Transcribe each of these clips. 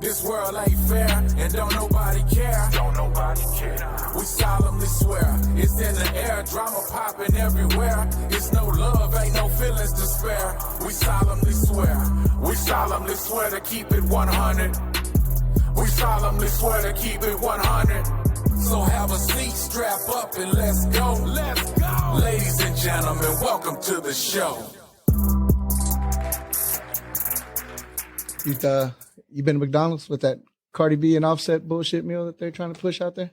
This world ain't fair, and don't nobody care. We solemnly swear, it's in the air, drama popping everywhere. It's no love, ain't no feelings to spare. We solemnly swear to keep it 100. We solemnly swear to keep it 100. So have a seat, strap up, and let's go. Let's go. Ladies and gentlemen, welcome to the show. You been to McDonald's with that Cardi B and Offset bullshit meal that they're trying to push out there?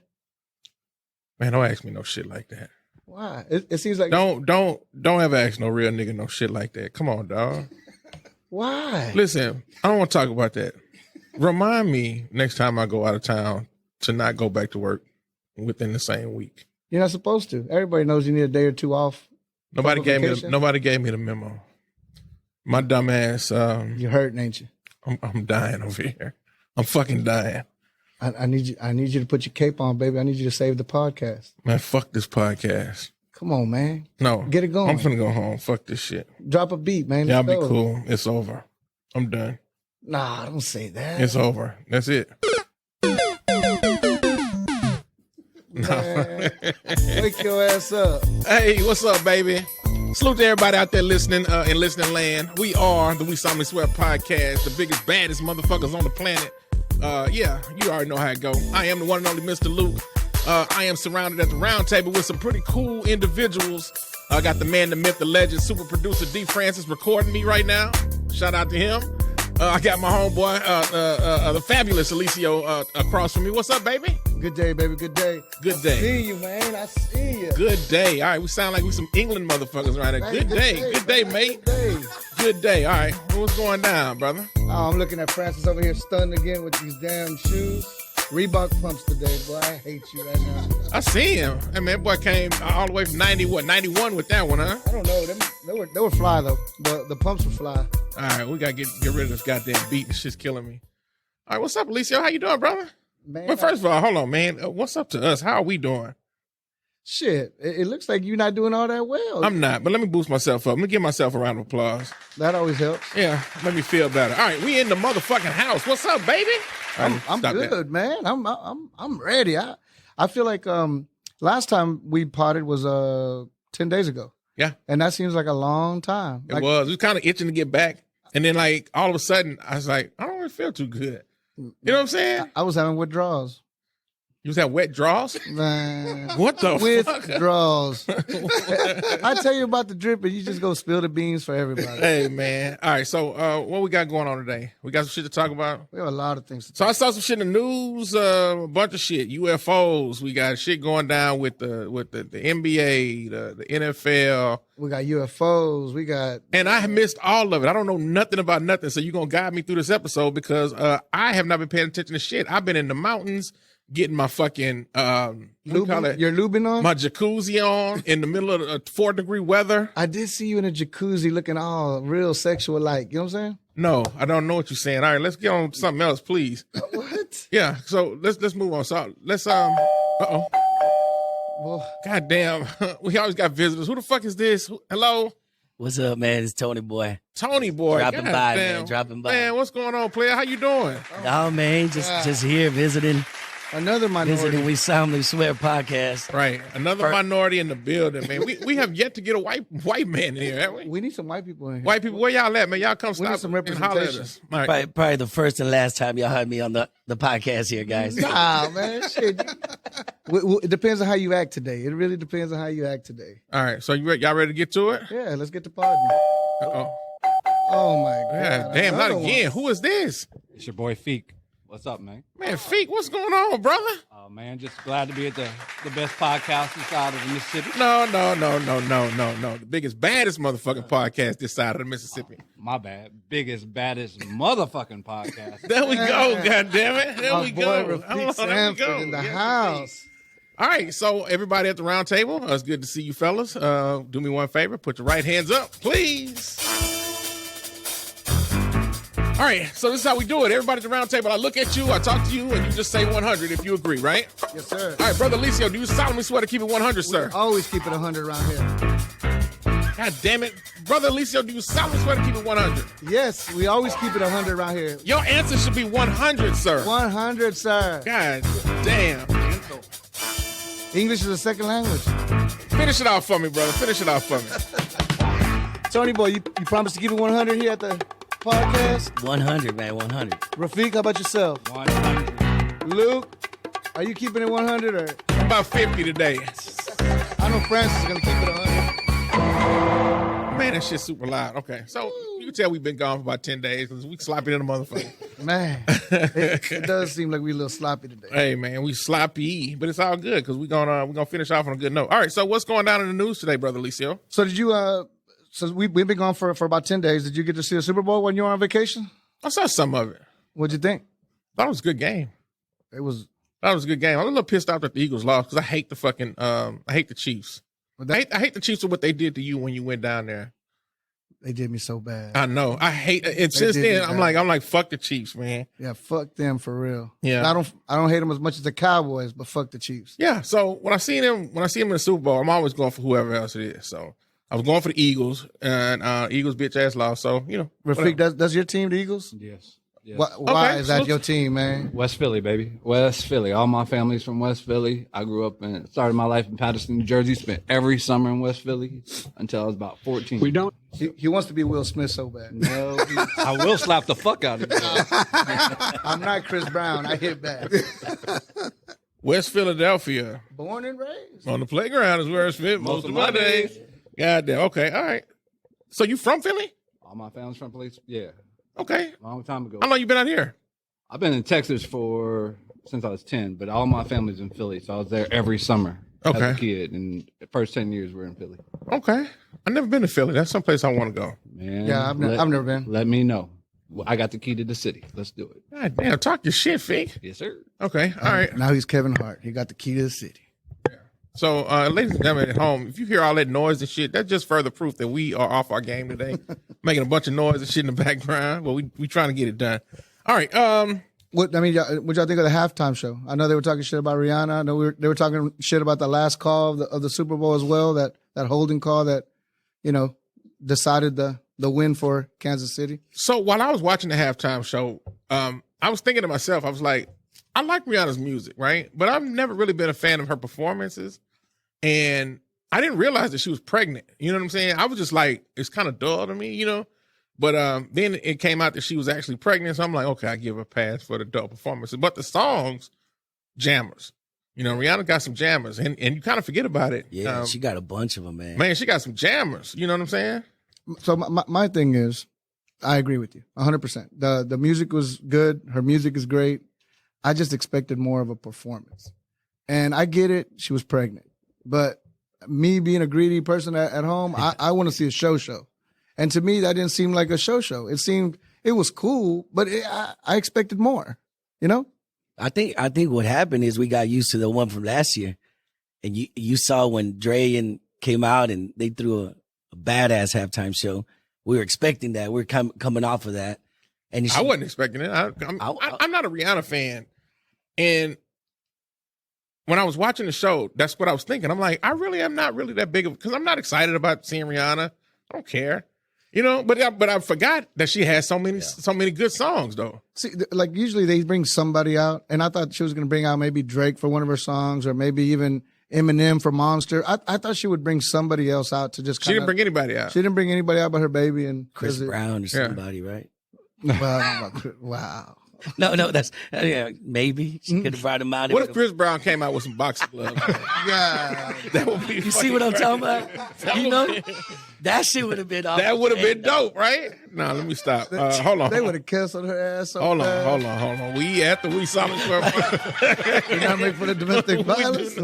Man, don't ask me no shit like that. Why? It seems like don't ever ask no real nigga no shit like that. Come on, dog. Why? Listen, I don't want to talk about that. Remind me next time I go out of town to not go back to work within the same week. You're not supposed to. Everybody knows you need a day or two off. Nobody gave me the memo. My dumb ass. You're hurting, ain't you? I'm dying over here. I'm fucking dying. I need you to put your cape on, baby. I need you to save the podcast. Man, fuck this podcast. Come on, man. No. Get it going. I'm finna go home. Fuck this shit. Drop a beat, man. Y'all be cool. It's over. I'm done. Nah, don't say that. It's over. That's it. Wake your ass up. Hey, what's up, baby? Salute to everybody out there listening in listening land. We are the We Solemnly Swear podcast, the biggest, baddest motherfuckers on the planet. Yeah, you already know how it go. I am the one and only Mr. Luke. I am surrounded at the round table with some pretty cool individuals. I got the man, the myth, the legend, super producer D. Francis recording me right now. Shout out to him. I got my homeboy, the fabulous Alicio across from me. What's up, baby? Good day, baby. Good day. Good day. I see you, man. I see you. Good day. All right, we sound like we some England motherfuckers right now. Good day. Good day, mate. Good day. Good day. All right, what's going down, brother? Oh, I'm looking at Francis over here stunned again with these damn shoes. Reebok pumps today, boy. I hate you right now. I see him. Hey, man, that boy came all the way from 91 with that one, huh? I don't know. They were fly, though. The pumps were fly. All right, we got to get rid of this goddamn beat. This shit's killing me. All right, what's up, Alicio? How you doing, brother? Man, But first of all, hold on, man. What's up to us? How are we doing? Shit, it looks like you're not doing all that well. I'm not, but let me boost myself up. Let me give myself a round of applause. That always helps. Yeah, let me feel better. All right, we in the motherfucking house. What's up, baby? I'm good, man. I'm ready. I feel like last time we potted was 10 days ago. Yeah. And that seems like a long time. It was. We was kind of itching to get back. And then, like, all of a sudden, I was like, I don't really feel too good. You know what I'm saying? I was having withdrawals. You was having wet draws? Man. What the fuck? Withdrawals. I tell you about the drip and you just go spill the beans for everybody. Hey, man. All right, so what we got going on today? We got some shit to talk about? We have a lot of things to So I saw some shit in the news, a bunch of shit. UFOs. We got shit going down with the NBA, the NFL. We got UFOs. We got... And I have missed all of it. I don't know nothing about nothing. So you're going to guide me through this episode because I have not been paying attention to shit. I've been in the mountains getting my fucking, your lubing on? My jacuzzi on in the middle of 4-degree weather. I did see you in a jacuzzi looking all real sexual like. You know what I'm saying? No, I don't know what you're saying. All right, let's get on something else, please. What? Yeah, so let's move on. So let's, Well, God damn, we always got visitors. Who the fuck is this? Hello? What's up, man? It's Tony Boy. Tony Boy. Dropping God by, damn. man. Dropping by. Man, what's going on, player? How you doing? Oh, man, just here visiting. another minority. Visiting We Solemnly Swear podcast. Right. Another minority in the building, man. We have yet to get a white man in here, haven't we? We need some white people in here. White people, where y'all at, man? Y'all come We need stop some and holler at representation. us. All right. Probably the first and last time y'all heard me on the podcast here, guys. Nah, man, shit. It depends on how you act today. It really depends on how you act today. All right. So y'all ready to get to it? Yeah, let's get to party. Uh-oh. Oh my god! Yeah, damn, not Another again. one. Who is this? It's your boy Feek. What's up, man? Man, Feek, what's going on, brother? Oh, man, just glad to be at the best podcast this side of the Mississippi. No. The biggest, baddest motherfucking podcast this side of the Mississippi. My bad. Biggest, baddest motherfucking podcast. There we go, goddammit. There My we boy go. Rafiq Hold on, there we Sanford go. in the Yes, house. All right, so everybody at the round table, it's good to see you fellas. Do me one favor, put your right hands up, please. All right, so this is how we do it. Everybody at the round table, I look at you, I talk to you, and you just say 100 if you agree, right? Yes, sir. All right, Brother Alicio, do you solemnly swear to keep it 100, sir? Always keep it 100 around here. God damn it. Brother Alicio, do you solemnly swear to keep it 100? Yes, we always keep it 100 around here. Your answer should be 100, sir. 100, sir. God damn. English is a second language. Finish it off for me, brother. Finish it off for me. Tony boy, you promised to keep it 100 here at the podcast? 100, man, 100. Rafiq, how about yourself? 100. Luke, are you keeping it 100 or? About 50 today. I know Francis is going to keep it 100. Man, that shit's super loud. Okay, so you can tell we've been gone for about 10 days because we sloppy than a motherfucker. Man, it does seem like we a little sloppy today. Hey, man, we sloppy, but it's all good because we're gonna finish off on a good note. All right, so what's going down in the news today, Brother Alicio? So did you, so we've been gone for about 10 days. Did you get to see the Super Bowl when you were on vacation? I saw some of it. What'd you think? Thought it was a good game. It was. That was a good game. I'm a little pissed off that the Eagles lost because I hate the fucking I hate the Chiefs. I hate the Chiefs for what they did to you when you went down there. They did me so bad. I know. I hate it. And since then, I'm like, fuck the Chiefs, man. Yeah, fuck them for real. Yeah. I don't hate them as much as the Cowboys, but fuck the Chiefs. Yeah. So when I see them in the Super Bowl, I'm always going for whoever else it is. So I was going for the Eagles, and Eagles bitch ass lost. So Rafiq, does your team the Eagles? Yes. Why is that your team, man? West Philly, baby. West Philly. All my family's from West Philly. I grew up and started my life in Patterson, New Jersey. Spent every summer in West Philly until I was about 14. We don't. He wants to be Will Smith so bad. No, I will slap the fuck out of you. I'm not Chris Brown. I hit back. West Philadelphia. Born and raised. On the playground is where I spent most of my days. Goddamn. Okay. All right. So you from Philly? All my family's from police. Yeah. Okay. Long time ago. How long you been out here? I've been in Texas since I was 10, but all my family's in Philly, so I was there every summer as a kid, and the first 10 years we're in Philly. Okay. I've never been to Philly. That's someplace I want to go. Man, Yeah, I've never been. Let me know. I got the key to the city. Let's do it. God damn, talk your shit, Fig. Yes, sir. Okay. All right. Now he's Kevin Hart. He got the key to the city. So, ladies and gentlemen at home, if you hear all that noise and shit, that's just further proof that we are off our game today, making a bunch of noise and shit in the background. Well, we trying to get it done. All right. What y'all think of the halftime show? I know they were talking shit about Rihanna. I know they were talking shit about the last call of the Super Bowl as well. That holding call that decided the win for Kansas City. So while I was watching the halftime show, I was thinking to myself, I was like, I like Rihanna's music, right? But I've never really been a fan of her performances. And I didn't realize that she was pregnant. You know what I'm saying? I was just like, it's kind of dull to me, But then it came out that she was actually pregnant. So I'm like, okay, I give her a pass for the dull performances. But the songs, jammers. Rihanna got some jammers. And you kind of forget about it. Yeah, she got a bunch of them, man. Man, she got some jammers. You know what I'm saying? So my thing is, I agree with you 100%. The music was good. Her music is great. I just expected more of a performance. And I get it. She was pregnant. But me being a greedy person at home, I want to see a show. And to me, that didn't seem like a show. It was cool, but I expected more, I think what happened is we got used to the one from last year. And you saw when Dre came out and they threw a badass halftime show. We were expecting that. We're coming off of that. And I wasn't expecting it. I'm not a Rihanna fan. And when I was watching the show, that's what I was thinking. I'm like, I really am not really that big of, because I'm not excited about seeing Rihanna. I don't care, But I forgot that she has so many good songs though. See, like usually they bring somebody out, and I thought she was going to bring out maybe Drake for one of her songs, or maybe even Eminem for Monster. I thought she would bring somebody else out to just. She didn't bring anybody out. She didn't bring anybody out but her baby and Chris Brown or somebody, right? Wow. No, that's maybe she could have brought him out. What if Chris Brown came out with some boxing gloves? God, that would be. You see what I'm talking about? That shit would have been. That would have been dope, right? No, let me stop. Hold on. They would have canceled her ass. Hold on. We at the We Solid Square. You're not making for the domestic violence.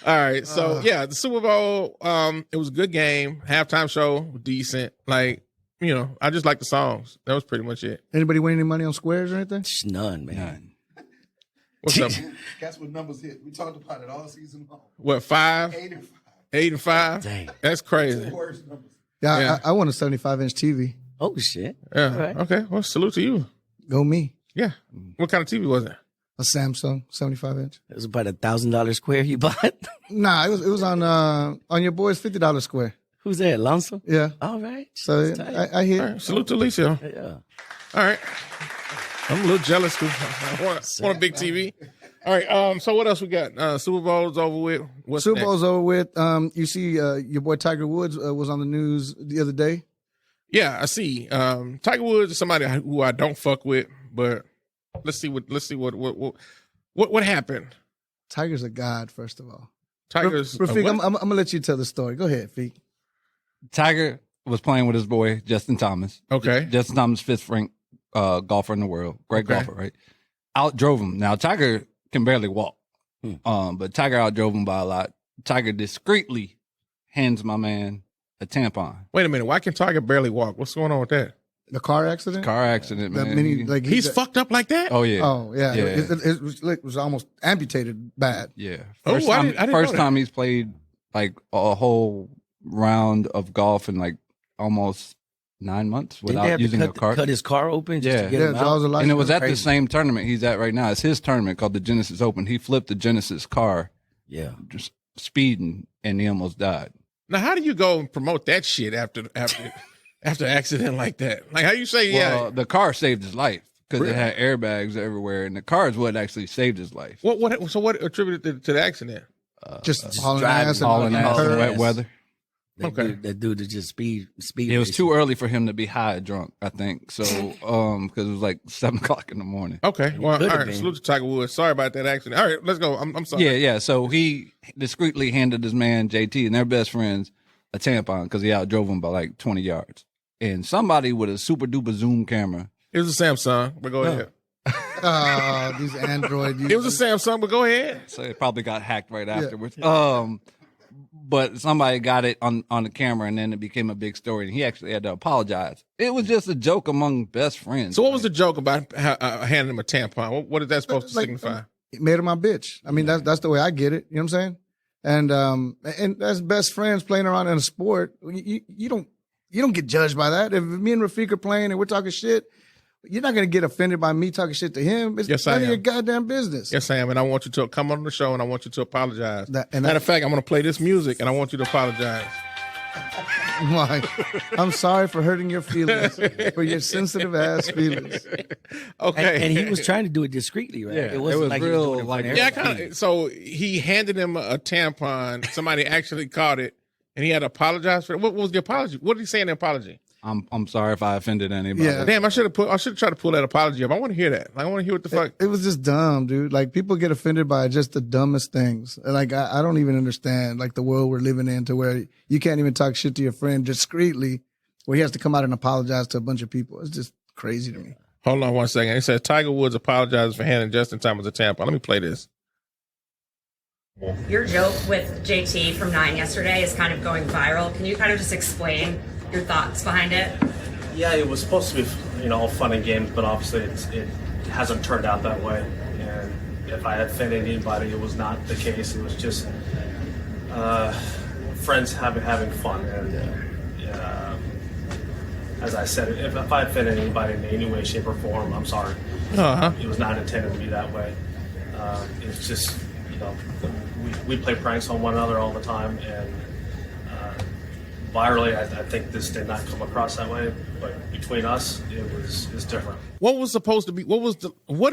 All right, so the Super Bowl. It was a good game. Halftime show, decent. I just like the songs. That was pretty much it. Anybody win any money on squares or anything? None, man. What's up? Guess what numbers hit? We talked about it all season long. What, 5? 8 and 5. 8 and 5? Dang. That's crazy. Worst numbers. Yeah. I won a 75-inch TV. Oh shit! Yeah. Right. Okay. Well, salute to you. Go me. Yeah. What kind of TV was it? A Samsung 75-inch. It was about $1,000 square you bought. Nah, it was on your boy's $50 square. Who's that, Alonso? Yeah. All right. So That's tight. I hear. All right, salute to Alicia. Yeah. All right. I'm a little jealous because I want a big TV. All right. So what else we got? Super Bowl's over with. What's Super next? Bowl's over with. You see, your boy Tiger Woods was on the news the other day. Yeah, I see. Tiger Woods is somebody who I don't fuck with, but let's see what happened. Tiger's a god, first of all. Tiger's Rafiq, I'm gonna let you tell the story. Go ahead, Feek. Tiger was playing with his boy Justin Thomas. Okay. Justin Thomas, fifth ranked golfer in the world, great golfer, right? Outdrove him. Now Tiger can barely walk, but Tiger outdrove him by a lot. Tiger discreetly hands my man a tampon. Wait a minute. Why can Tiger barely walk? What's going on with that? The car accident. Car accident, man. He's fucked up like that? Oh yeah. Oh yeah. Yeah. It was almost amputated bad. Yeah. Oh, First I time, didn't know first that. time he's played like a whole round of golf in like almost 9 months Didn't they without have using to a cart. cut his car open just to get Yeah, him jaws out? of life. And it was at the Crazy. same tournament he's at right now. It's his tournament called the Genesis Open. He flipped the Genesis car Yeah. just speeding and he almost died. Now, how do you go and promote that shit after an accident like that? Like, how you say, Well, the car saved his life because it had airbags everywhere, and the car is what actually saved his life. What attributed to the accident? Just hauling driving, ass Hauling and ass in curves. wet weather. That dude is just speed. It was racing. too early for him to be high or drunk, I think. So, because it was like 7 o'clock in the morning. Okay, well, all could've right. been. Salute to Tiger Woods. Sorry about that accident. All right, let's go. I'm sorry. Yeah. So he discreetly handed his man JT, and they're best friends, a tampon because he outdrove him by like 20 yards. And somebody with a super duper zoom camera. It was a Samsung, but go ahead. These Android users. It was a Samsung, but go ahead. So it probably got hacked right afterwards. But somebody got it on the camera, and then it became a big story, and he actually had to apologize. It was just a joke among best friends. So what was the joke about handing him a tampon? What is that supposed to signify? It made her my bitch. I mean, that's the way I get it. You know what I'm saying? And as best friends playing around in a sport, you don't get judged by that. If me and Rafiq are playing and we're talking shit, you're not gonna get offended by me talking shit to him. It's Yes, I none of am. your goddamn business. Yes, I am, and I want you to come on the show, and I want you to apologize. And Matter of fact, I'm going to play this music, and I want you to apologize. Like, I'm sorry for hurting your feelings, for your sensitive ass feelings. Okay. And he was trying to do it discreetly, right? Yeah, it wasn't it was like real, he was doing it in like- front of Yeah, everybody. kind of. So he handed him a tampon. Somebody actually caught it, and he had to apologize for it. What was the apology? What did he say in the apology? I'm sorry if I offended anybody. Yeah. Damn, I should have tried to pull that apology up. I want to hear that. Like, I want to hear what the fuck. It was just dumb, dude. Like, people get offended by just the dumbest things. Like, I don't even understand, like, the world we're living in to where you can't even talk shit to your friend discreetly, where he has to come out and apologize to a bunch of people. It's just crazy to me. Hold on 1 second. He says Tiger Woods apologizes for handing Justin Thomas a tampon. Let me play this. Your joke with JT from 9 yesterday is kind of going viral. Can you kind of just explain your thoughts behind it? Yeah, it was supposed to be, all fun and games, but obviously it hasn't turned out that way. And if I had offended anybody, it was not the case. It was just friends having fun. And as I said, if I offended anybody in any way, shape, or form, I'm sorry. Uh-huh. It was not intended to be that way. It's just, we play pranks on one another all the time, and virally, I think this did not come across that way, but between us, it's different. What was supposed to be? What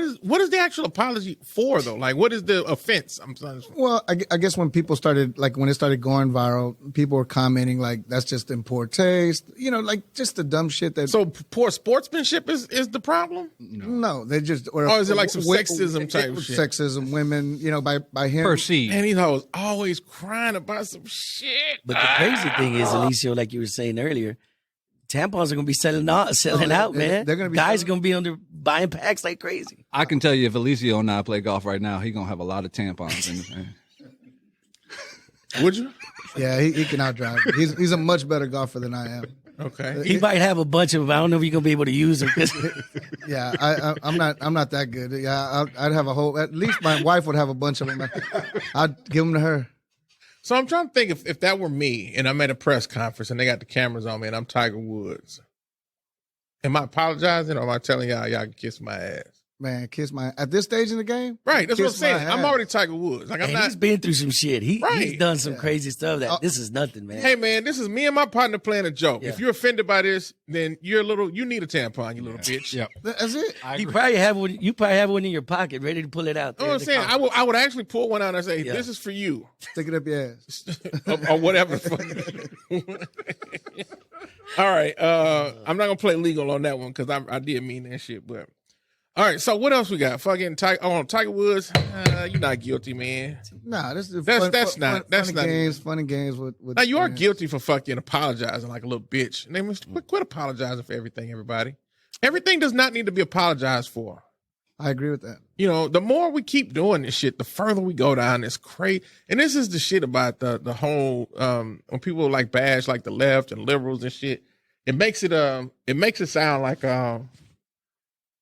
is the actual apology for though? Like, what is the offense? I'm sorry. Well, I guess when people started, like, when it started going viral, people were commenting, like, that's just in poor taste. Like, just the dumb shit that. So poor sportsmanship is the problem? No, they just. Or, Oh, is it like some sexism type shit? Sexism, women, by him. Perceived. And he's always crying about some shit. But the crazy thing is, Alicia, like you were saying earlier, tampons are going to be selling out, man. They're gonna be Guys selling- are going to be on there buying packs like crazy. I can tell you if Alicio and I play golf right now, he's going to have a lot of tampons in his hand. Would you? Yeah, he can outdrive me. He's a much better golfer than I am. Okay. He might have a bunch of them. I don't know if you're going to be able to use them. Yeah, I'm not that good. Yeah, I'd have a whole. At least my wife would have a bunch of them. I'd give them to her. So I'm trying to think if that were me and I'm at a press conference and they got the cameras on me and I'm Tiger Woods. Am I apologizing or am I telling y'all can kiss my ass? Man, kiss my at this stage in the game. Right, that's what I'm kiss my saying. I'm ass. already Tiger Woods. Like I'm And not. he's been through some shit. He's Right. done some crazy stuff that this is nothing, man. Hey man, this is me and my partner playing a joke. Yeah. If you're offended by this, then you need a tampon, you little bitch. Yep. That's it. You probably have one in your pocket, ready to pull it out. You know what I'm saying? I would actually pull one out and say, Yeah. this is for you. Stick it up your ass. or whatever. All right. I'm not gonna play legal on that one because I did mean that shit. But all right. So what else we got? Fucking Tiger Woods. You're not guilty, man. Nah, this is That's funny not games. Funny games with. Now you are fans. guilty for fucking apologizing like a little bitch. And they must quit apologizing for everything. Everybody. Everything does not need to be apologized for. I agree with that. You know, the more we keep doing this shit, the further we go down this crazy. And this is the shit about the whole when people like bash like the left and liberals and shit. It makes it sound like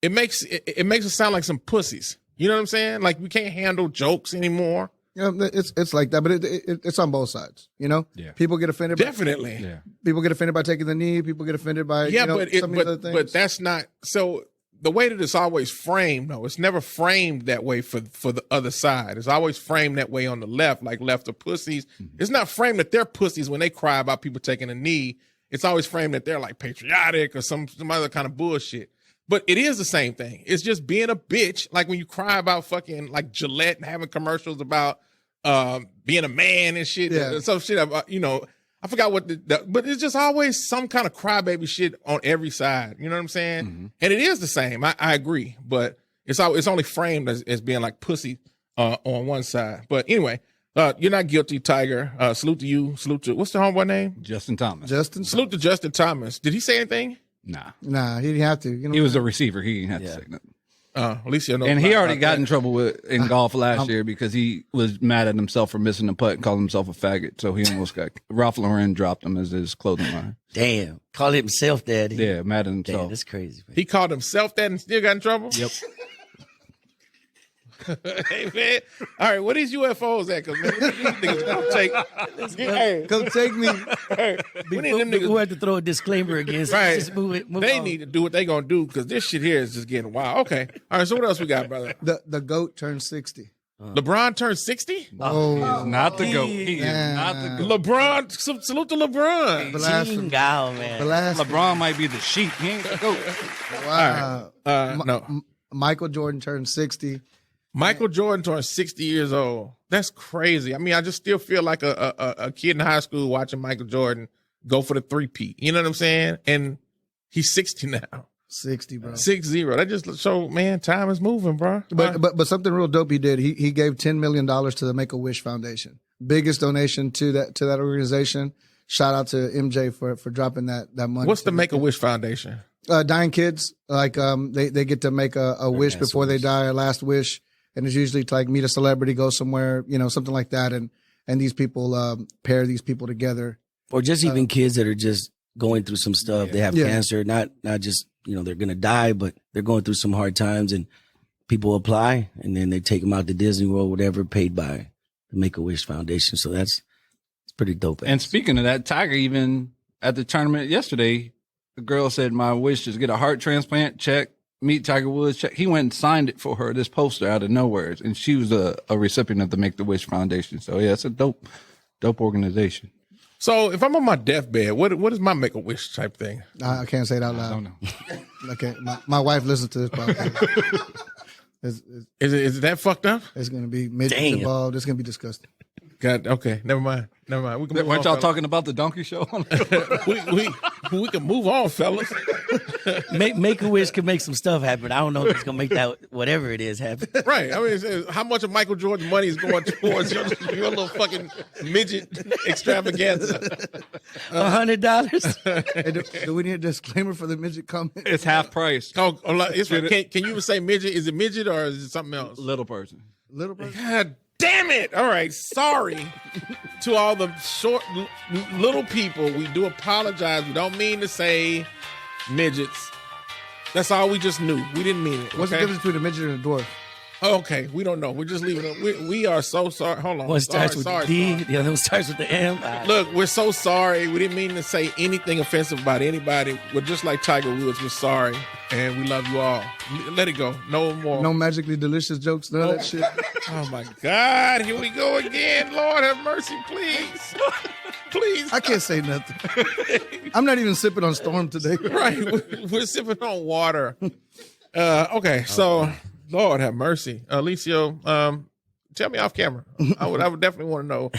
it makes it sound like some pussies. You know what I'm saying? Like we can't handle jokes anymore. You know, it's like that, but it's on both sides. You know, Yeah. People get offended. Definitely. Yeah. People get offended by taking the knee. People get offended by Yeah, you know, but some of these other things. but that's not so. The way that it's always framed, though, it's never framed that way for the other side. It's always framed that way on the left, like left are pussies. It's not framed that they're pussies when they cry about people taking a knee. It's always framed that they're like patriotic or some other kind of bullshit. But it is the same thing. It's just being a bitch. Like when you cry about fucking like Gillette and having commercials about being a man and shit. Yeah. Some shit about, you know, I forgot what but it's just always some kind of crybaby shit on every side. You know what I'm saying? Mm-hmm. And it is the same. I agree. But it's only framed as being like pussy on one side. But anyway, you're not guilty, Tiger. Salute to you. Salute to, what's the homeboy name? Justin Thomas. Justin. Salute to Justin Thomas. Did he say anything? Nah, he didn't have to. You know, He was a receiver. He didn't have to say nothing. At least you know. And he already got that. in trouble in golf last year because he was mad at himself for missing a putt and called himself a faggot. So he almost got Ralph Lauren dropped him as his clothing line. Damn, call himself daddy. Yeah, mad at Damn, himself. that's crazy. Man. He called himself that and still got in trouble? Yep. Hey, man. All right, what these UFOs at? Because, man, these niggas gonna take. Hey, come take me. we need them We niggas. have to throw a disclaimer against. Right. Just move They on. need to do what they gonna do because this shit here is just getting wild. Okay. All right, so what else we got, brother? The GOAT turned 60. LeBron turned 60? Oh, He's not the GOAT. He is Man. not the GOAT. LeBron, salute to LeBron. blasphemy. Jingle, man. Blasphemy. LeBron might be the sheep. He ain't the GOAT. Wow. No. Michael Jordan turned 60. Michael Jordan turned 60 years old. That's crazy. I mean, I just still feel like a kid in high school watching Michael Jordan go for the 3-peat. You know what I'm saying? And he's 60 now. 60, bro. 6-0. That just show, man, time is moving, bro. But something real dope he did. He gave $10 million to the Make-A-Wish Foundation. Biggest donation to that organization. Shout out to MJ for dropping that money. What's the Make-A-Wish Foundation? Dying kids, like they get to make a wish before they die, a last wish, and it's usually to like meet a celebrity, go somewhere, you know, something like that, and these people pair these people together, Or just even kids that are just going through some stuff. They have cancer, not just, you know, they're gonna die, but they're going through some hard times, and people apply, and then they take them out to Disney World, whatever, paid by the Make-A-Wish Foundation. So it's pretty dope. And speaking of that, Tiger, even at the tournament yesterday, the girl said, my wish is get a heart transplant, check, meet Tiger Woods, check. He went and signed it for her, this poster out of nowhere. And she was a recipient of the Make-A-Wish Foundation. So, yeah, it's a dope organization. So if I'm on my deathbed, what is my Make-A-Wish type thing? I can't say it out I don't loud. know. Okay, my wife listens to this podcast. Is it that fucked up? It's gonna be midgets Damn. involved. It's gonna be disgusting. God, okay, never mind. We can move Weren't on, y'all fellas. talking about the donkey show? we can move on, fellas. Make-A-Wish can make some stuff happen. I don't know if it's gonna make that whatever it is happen. Right. I mean, it's how much of Michael Jordan's money is going towards your little fucking midget extravaganza? $100. Hey, do we need a disclaimer for the midget comment? It's half price. Oh, can you even say midget? Is it midget or is it something else? Little person. Little person. God damn it. All right. Sorry to all the short, little people. We do apologize. We don't mean to say midgets. That's all we just knew. We didn't mean it. What's the okay? difference between a midget and a dwarf? Okay, we don't know. We're just leaving it. We are so sorry. Hold on. One starts with sorry, D, sorry. the other one starts with the M. Look, we're so sorry. We didn't mean to say anything offensive about anybody. We're just like Tiger Woods. We're sorry, and we love you all. Let it go. No more. No magically delicious jokes, none of that shit. Oh my God! Here we go again. Lord have mercy, please, please. I can't say nothing. I'm not even sipping on Storm today. Right, we're sipping on water. Okay, so Lord have mercy, Alicio. Tell me off camera. I would definitely want to know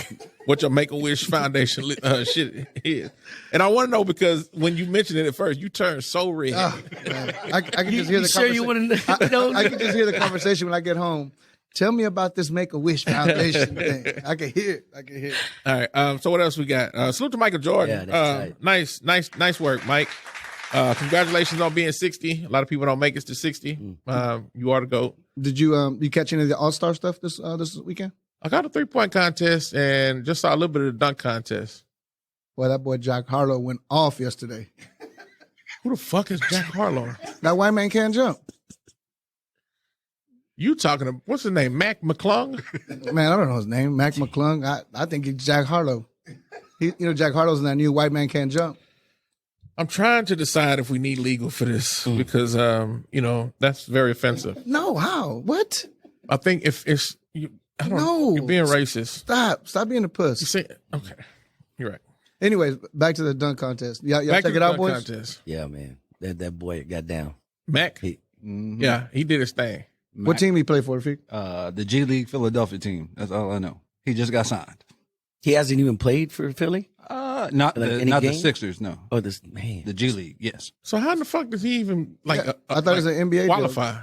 what your Make-A-Wish Foundation shit is, and I want to know because when you mentioned it at first, you turned so red. I can just hear the sure you conversation. want to know? I can just hear the conversation when I get home. Tell me about this Make-A-Wish Foundation thing. I can hear it. All right. So what else we got? Salute to Michael Jordan. Yeah, that's right. Nice work, Mike. Congratulations on being 60. A lot of people don't make it to 60. You are the GOAT. Did you catch any of the All-Star stuff this weekend? I got a 3-point contest and just saw a little bit of the dunk contest. Boy, that boy Jack Harlow went off yesterday. Who the fuck is Jack Harlow? That white man can't jump. You talking to, what's his name? Mac McClung? Man, I don't know his name. Mac McClung. I think he's Jack Harlow. Jack Harlow's in that new White Man Can't Jump. I'm trying to decide if we need legal for this because, that's very offensive. No, how? What? I think if it's, you're being racist. Stop being a puss. You see, okay, you're right. Anyways, back to the dunk contest. Y'all Back check to it the out, dunk boys? contest. Yeah, man. That boy got down. Mac? Yeah, he did his thing. What team he played for, Fig? The G League Philadelphia team. That's all I know. He just got signed. He hasn't even played for Philly? Not the Sixers, no. Oh, this man. The G League, yes. So how in the fuck does he even I thought it was an NBA qualify?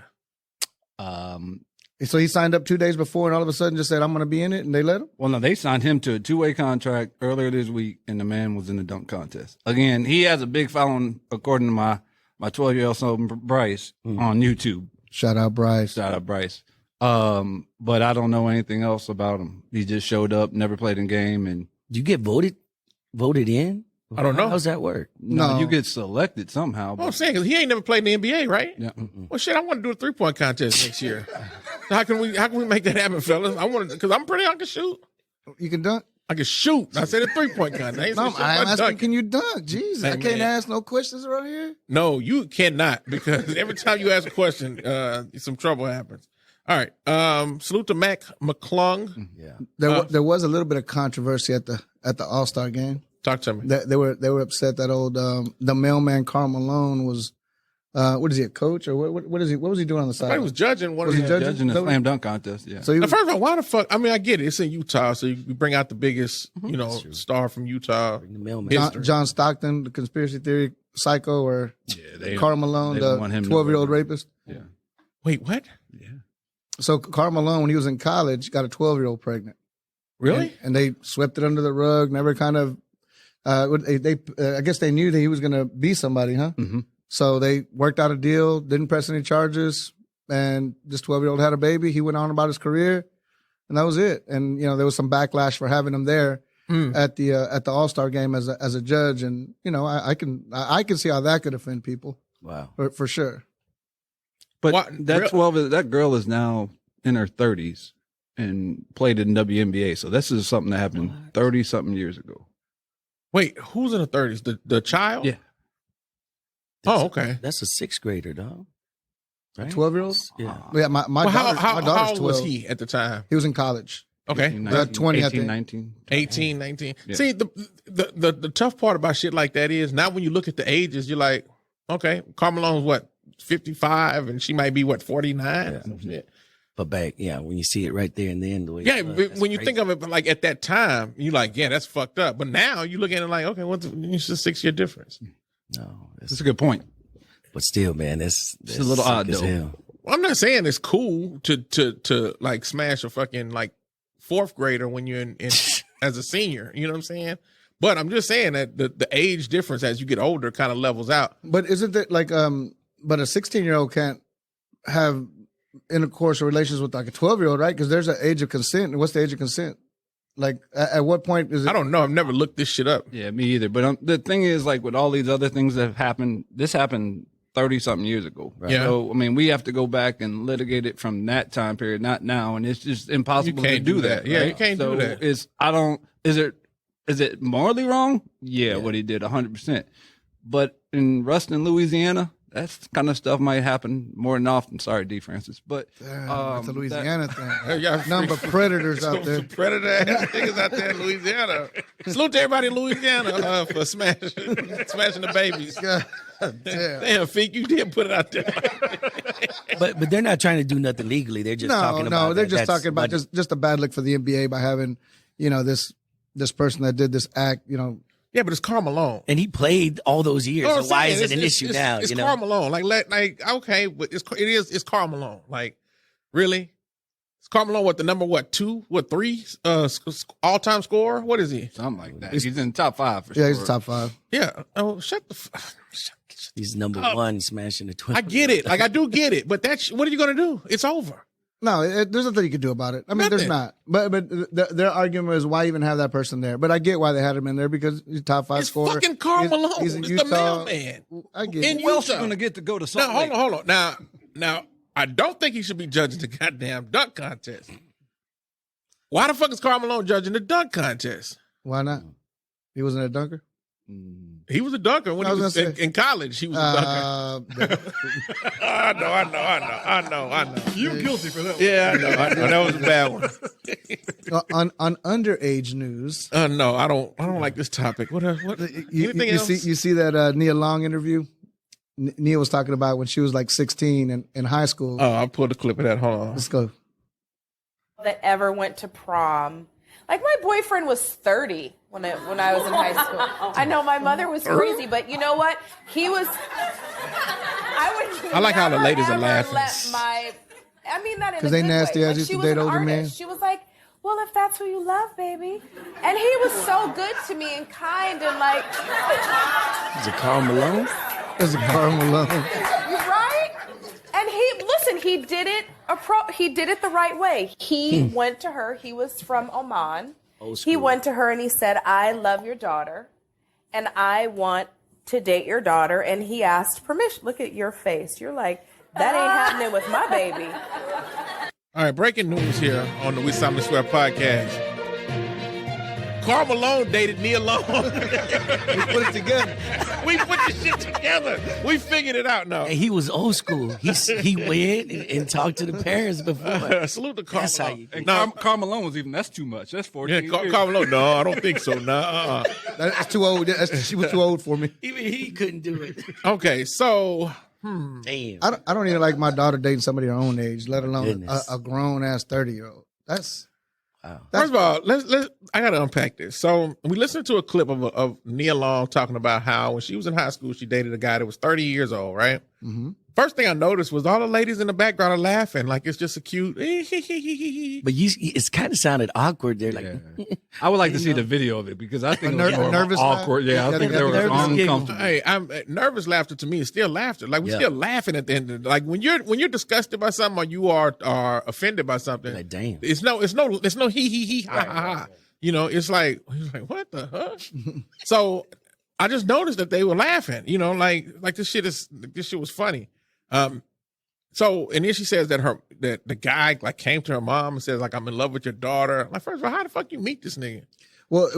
So he signed up 2 days before and all of a sudden just said, I'm going to be in it, and they let him? Well, no, they signed him to a 2-way contract earlier this week, and the man was in the dunk contest. Again, he has a big following, according to my 12-year-old son, Bryce, on YouTube. Shout out Bryce. But I don't know anything else about him. He just showed up, never played in game, and Do you get voted in? I don't know. How's that work? no, you get selected somehow. Well, I'm saying because he ain't never played in the NBA, right? Yeah. Well, shit, I want to do a 3-point contest next year. So how can we make that happen, fellas? I want to because I'm pretty. I can shoot. You can dunk? I can shoot. I said a 3-point contest. I ain't No, say shit I'm about asking, dunking. can you dunk? Jesus, Hey, I can't man. ask no questions around here. No, you cannot because every time you ask a question, some trouble happens. All right. Salute to Mac McClung. Yeah. There was a little bit of controversy at the All-Star game. Talk to me. They were upset that old the mailman Karl Malone was what is he, a coach or what is he? What was he doing on the side? Somebody was judging one Was of he the judging? Judging the slam dunk contest, yeah. So he Now, was, first of all, why the fuck? I mean, I get it. It's in Utah, so you bring out the biggest, star from Utah. The mailman. History. John Stockton, the conspiracy theory psycho, or Karl Malone, they the want him to 12-year-old win. rapist. Yeah. Wait, what? So Karl Malone, when he was in college, got a 12-year-old pregnant. Really? And they swept it under the rug. Never kind of. I guess they knew that he was going to be somebody, huh? Mhm. So they worked out a deal, didn't press any charges, and this 12-year-old had a baby. He went on about his career, and that was it. And there was some backlash for having him there at the All-Star game as a judge. And I can see how that could offend people. Wow. For sure. But What- that girl is now in her 30s and played in WNBA. So this is something that happened 30-something years ago. Wait, who's in the 30s? The child? Yeah. Oh, okay. That's a 6th grader, dog. Right? 12-year-old? Yeah. Yeah, my Well, daughter's how 12. old was he at the time? He was in college. Okay. 20, I 18, think. 19. 18, 19. Yeah. See, the tough part about shit like that is now when you look at the ages, you're like, okay, Karl Malone's what, 55, and she might be what, 49? Or some shit. But when you see it right there and then the way Yeah, but when you think of it, like at that time, you're like, yeah, that's fucked up. But now you look at it like, okay, it's a 6-year difference. No, That's a good point. but still, man, that's a little sick odd, as though. hell. I'm not saying it's cool to like smash a fucking like 4th grader when you're in as a senior. You know what I'm saying? But I'm just saying that the age difference as you get older kind of levels out. But isn't it like but a 16-year-old can't have intercourse or relations with like a 12-year-old, right? Because there's an age of consent. And what's the age of consent? Like at what point is it? I don't know. I've never looked this shit up. Yeah, me either. But the thing is, like with all these other things that have happened, this happened 30-something years ago. Right. Yeah. So, I mean, we have to go back and litigate it from that time period, not now. And it's just impossible You can't to do that. Yeah, right? you can't do that. Is it morally wrong? Yeah, what he did 100%. But in Ruston, Louisiana, that's kind of stuff might happen more than often. Sorry, D. Francis, but It's a Louisiana thing. Yeah, Number of predators out there. Predator ass niggas out there in Louisiana. Salute to everybody in Louisiana for smashing the babies. God damn. Damn, Feek, you did put it out there. But they're not trying to do nothing legally. They're just talking about No, they're that. just That's talking about what- just a bad look for the NBA by having, this person that did this act, Yeah, but it's Karl Malone. And he played all those years. You know what So I'm why saying? is it an issue now? It's you know? Karl Malone. Like okay, but it's Karl Malone. Like, really? It's Karl Malone. What, the number? What, 2? What, 3? All-time scorer? What is he? something like that. He's in the top 5 for sure. Yeah, he's top 5. Yeah. Oh, shut the. He's number one smashing the 20. I get it. Like, I do get it. But what are you gonna do? It's over. No, there's nothing you can do about it. I mean, there's Nothing. not. But their argument is why even have that person there? But I get why they had him in there because he's top 5 It's scorer. fucking Karl Malone. He's in It's the Utah. mailman. I get In it. Who else you Utah. going to get to go to Salt Now, Lake? hold on. Now, I don't think he should be judging the goddamn dunk contest. Why the fuck is Karl Malone judging the dunk contest? Why not? He wasn't a dunker? He was a dunker when I he was was gonna say- in college. He was a dunker. I know. You guilty for that. Yeah, I know. That was a bad one. On underage news, No, I don't like this topic. What anything else? you see that Nia Long interview? Nia was talking about when she was like 16 in high school. Oh, I'll pull the clip of that. Hold on. Let's go. That ever went to prom. Like, my boyfriend was 30 when I was in high school. I know my mother was crazy, but you know what? He was. I like how the never, ladies are ever laughing. I mean that in a 'Cause they good nasty way. ass Like, used she to was date an older artist. men. She was like, well, if that's who you love, baby. And he was so good to me and kind and like. Is it Karl Malone? There's a Karl Malone. Right? And he did it. He did it the right way. He went to her. He was from Oman. He went to her and he said, "I love your daughter, and I want to date your daughter." And he asked permission. Look at your face. You're like, that ain't happening with my baby. All right, breaking news here on the We Solemnly Swear podcast. Karl Malone dated Nia Long. We put it together. We put this shit together. We figured it out now. And he was old school. He went and talked to the parents before. Salute to Karl That's how Malone. you And No, Karl Malone was that's too much. That's 14 yeah, years. Karl Malone. No, I don't think so. No. That's too old. She was too old for me. Even he couldn't do it. Okay, so Damn. I don't even like my daughter dating somebody her own age, let alone Goodness. a grown ass 30-year-old. That's first of all, let's. I got to unpack this. So we listened to a clip of Nia Long talking about how when she was in high school, she dated a guy that was 30 years old, right? Mhm. First thing I noticed was all the ladies in the background are laughing like it's just a cute. But it's kind of sounded awkward. They're like, I would like to see the video of it because I think it was more nervous awkward. laugh? Yeah, I Yeah, think they they got were nervous giggles. uncomfortable. Hey, I'm nervous laughter to me is still laughter. Like we're Yeah. still laughing at the end. Of, like when you're disgusted by something or you are offended by something. like, damn. It's no he ha ha ha. You know, it's like what the huh? So I just noticed that they were laughing. You know, like this shit was funny. So and then she says that that the guy like came to her mom and says like I'm in love with your daughter. Like first of all, how the fuck you meet this nigga? well.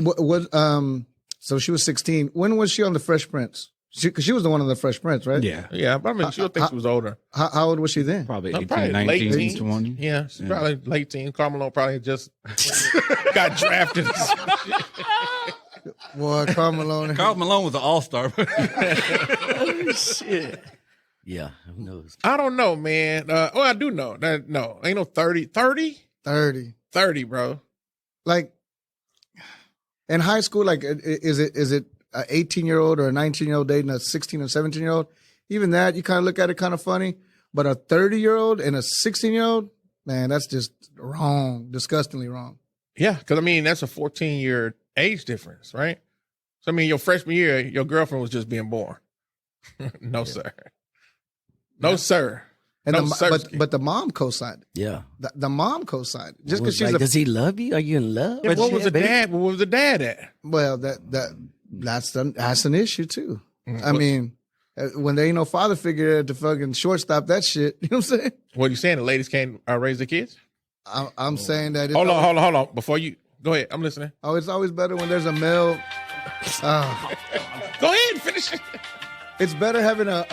So she was 16. When was she on the Fresh Prince? Because she was the one on the Fresh Prince, right? Yeah, Yeah, but I mean she'll think she was older. How old was she then? probably 18, Probably 19, late teens. 20. Yeah, she's probably late teen. Karl Malone probably just got drafted. Boy, Karl Malone. Karl Malone was an all-star. Shit. Yeah, who knows? I don't know, man. I do know. No, ain't no 30. 30? 30. 30, bro. Like in high school, like is it an 18-year-old or a 19-year-old dating a 16 or 17-year-old? Even that, you kind of look at it kind of funny. But a 30-year-old and a 16-year-old, man, that's just wrong, disgustingly wrong. Yeah, because I mean, that's a 14-year age difference, right? So, I mean, your freshman year, your girlfriend was just being born. No, sir. No, sir. And No, the, sirski. but the mom co-signed it. Yeah. The mom co-signed it. Just Was because she's like, a does he love you? Are you in love? Yeah, what was the baby. dad? What was the dad at? well, that's an issue too. I mean, When there ain't no father figure to fucking shortstop that shit, you know what I'm saying? What are you saying? The ladies can't raise their kids? I'm saying that. Hold on. Before you go ahead, I'm listening. Oh, it's always better when there's a male. Go ahead, finish it. It's better having a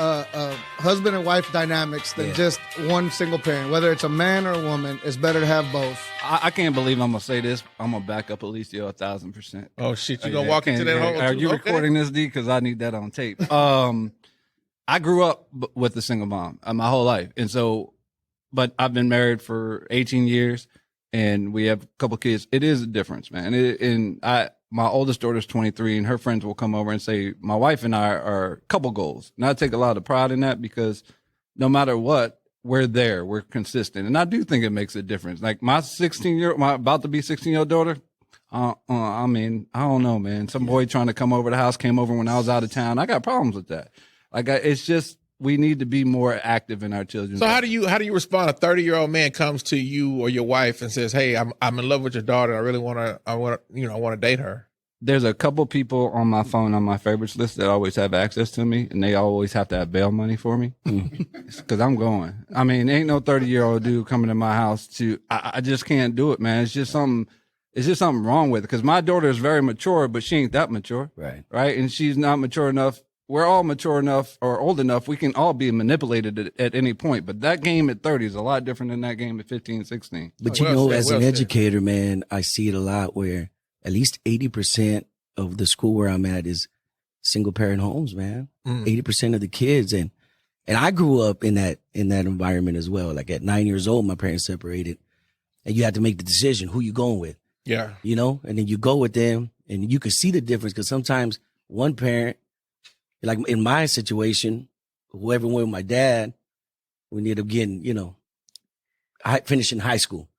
husband and wife dynamics than just one single parent. Whether it's a man or a woman, it's better to have both. I can't believe I'm gonna say this. I'm gonna back up Alicia 1,000%. Oh shit, you gonna walk into that hole? Are you recording this, D? Because I need that on tape. I grew up with a single mom my whole life, and so, but I've been married for 18 years, and we have a couple kids. It is a difference, man. My oldest daughter's 23, and her friends will come over and say, my wife and I are couple goals. And I take a lot of pride in that because no matter what, we're there. We're consistent. And I do think it makes a difference. Like my about to be 16-year-old daughter, I mean, I don't know, man. Some boy trying to come over the house came over when I was out of town. I got problems with that. It's just, we need to be more active in our children. So how do you respond? A 30-year-old man comes to you or your wife and says, "Hey, I'm in love with your daughter. I really want to date her." There's a couple people on my phone on my favorites list that always have access to me, and they always have to have bail money for me because I'm going. I mean, ain't no 30-year-old dude coming to my house I just can't do it, man. It's just something wrong with it because my daughter is very mature, but she ain't that mature, right? And she's not mature enough. We're all mature enough or old enough. We can all be manipulated at any point. But that game at 30 is a lot different than that game at 15, 16. But as an educator, man, I see it a lot where at least 80% of the school where I'm at is single parent homes, man. 80% of the kids. And I grew up in that environment as well. Like at 9 years old, my parents separated and you had to make the decision who you going with. Yeah. You know, and then you go with them and you can see the difference because sometimes one parent, like in my situation, whoever went with my dad, we ended up getting, finishing high school.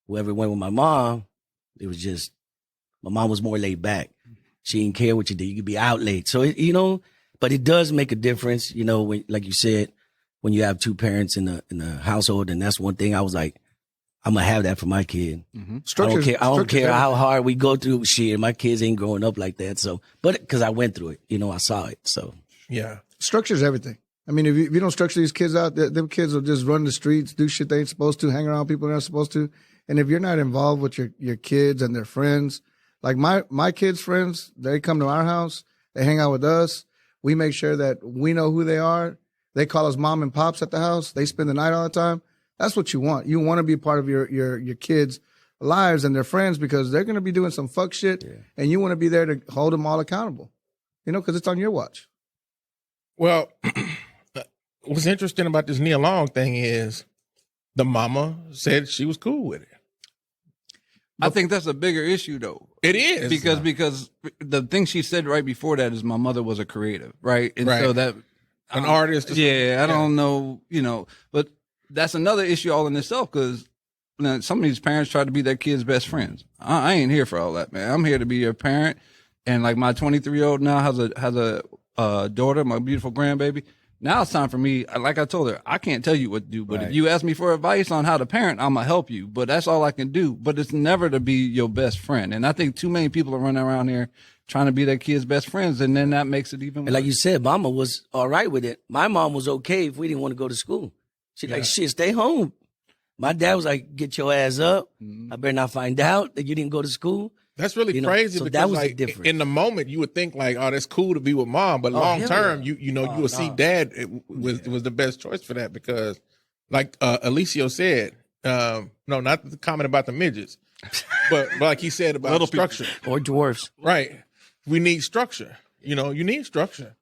Whoever went with my mom, it was just, my mom was more laid back. She didn't care what you did. You could be out late. So, but it does make a difference, when, like you said, when you have two parents in the household. And that's one thing I was like, I'm going to have that for my kid. I don't care how hard we go through shit. My kids ain't growing up like that. So, but because I went through it, I saw it. So, yeah. Structure's everything. I mean, if you don't structure these kids out, them kids will just run the streets, do shit they ain't supposed to, hang around people they're not supposed to. And if you're not involved with your kids and their friends, like my kids' friends, they come to our house, they hang out with us. We make sure that we know who they are. They call us mom and pops at the house. They spend the night all the time. That's what you want. You want to be part of your kids' lives and their friends because they're going to be doing some fuck shit, and you want to be there to hold them all accountable, because it's on your watch. Well, what's interesting about this Nia Long thing is the mama said she was cool with it. I think that's a bigger issue, though. It is. Because the thing she said right before that is my mother was a creative, right? And so that... An artist. I don't know, but... That's another issue all in itself because some of these parents try to be their kids' best friends. I ain't here for all that, man. I'm here to be your parent. And like my 23-year-old now has a daughter, my beautiful grandbaby. Now it's time for me. Like I told her, I can't tell you what to do, but if you ask me for advice on how to parent, I'm going to help you. But that's all I can do. But it's never to be your best friend. And I think too many people are running around here trying to be their kids' best friends. And then that makes it even worse. And like you said, mama was all right with it. My mom was okay if we didn't want to go to school. She's like, shit, stay home. My dad was like, get your ass up. I better not find out that you didn't go to school. That's really crazy so because that was the difference. In the moment you would think like, oh, that's cool to be with mom, but long term, you would see dad was the best choice for that because like Alicio said, no, not the comment about the midgets, but like he said about little structure. Or dwarfs. Right. We need structure. You need structure.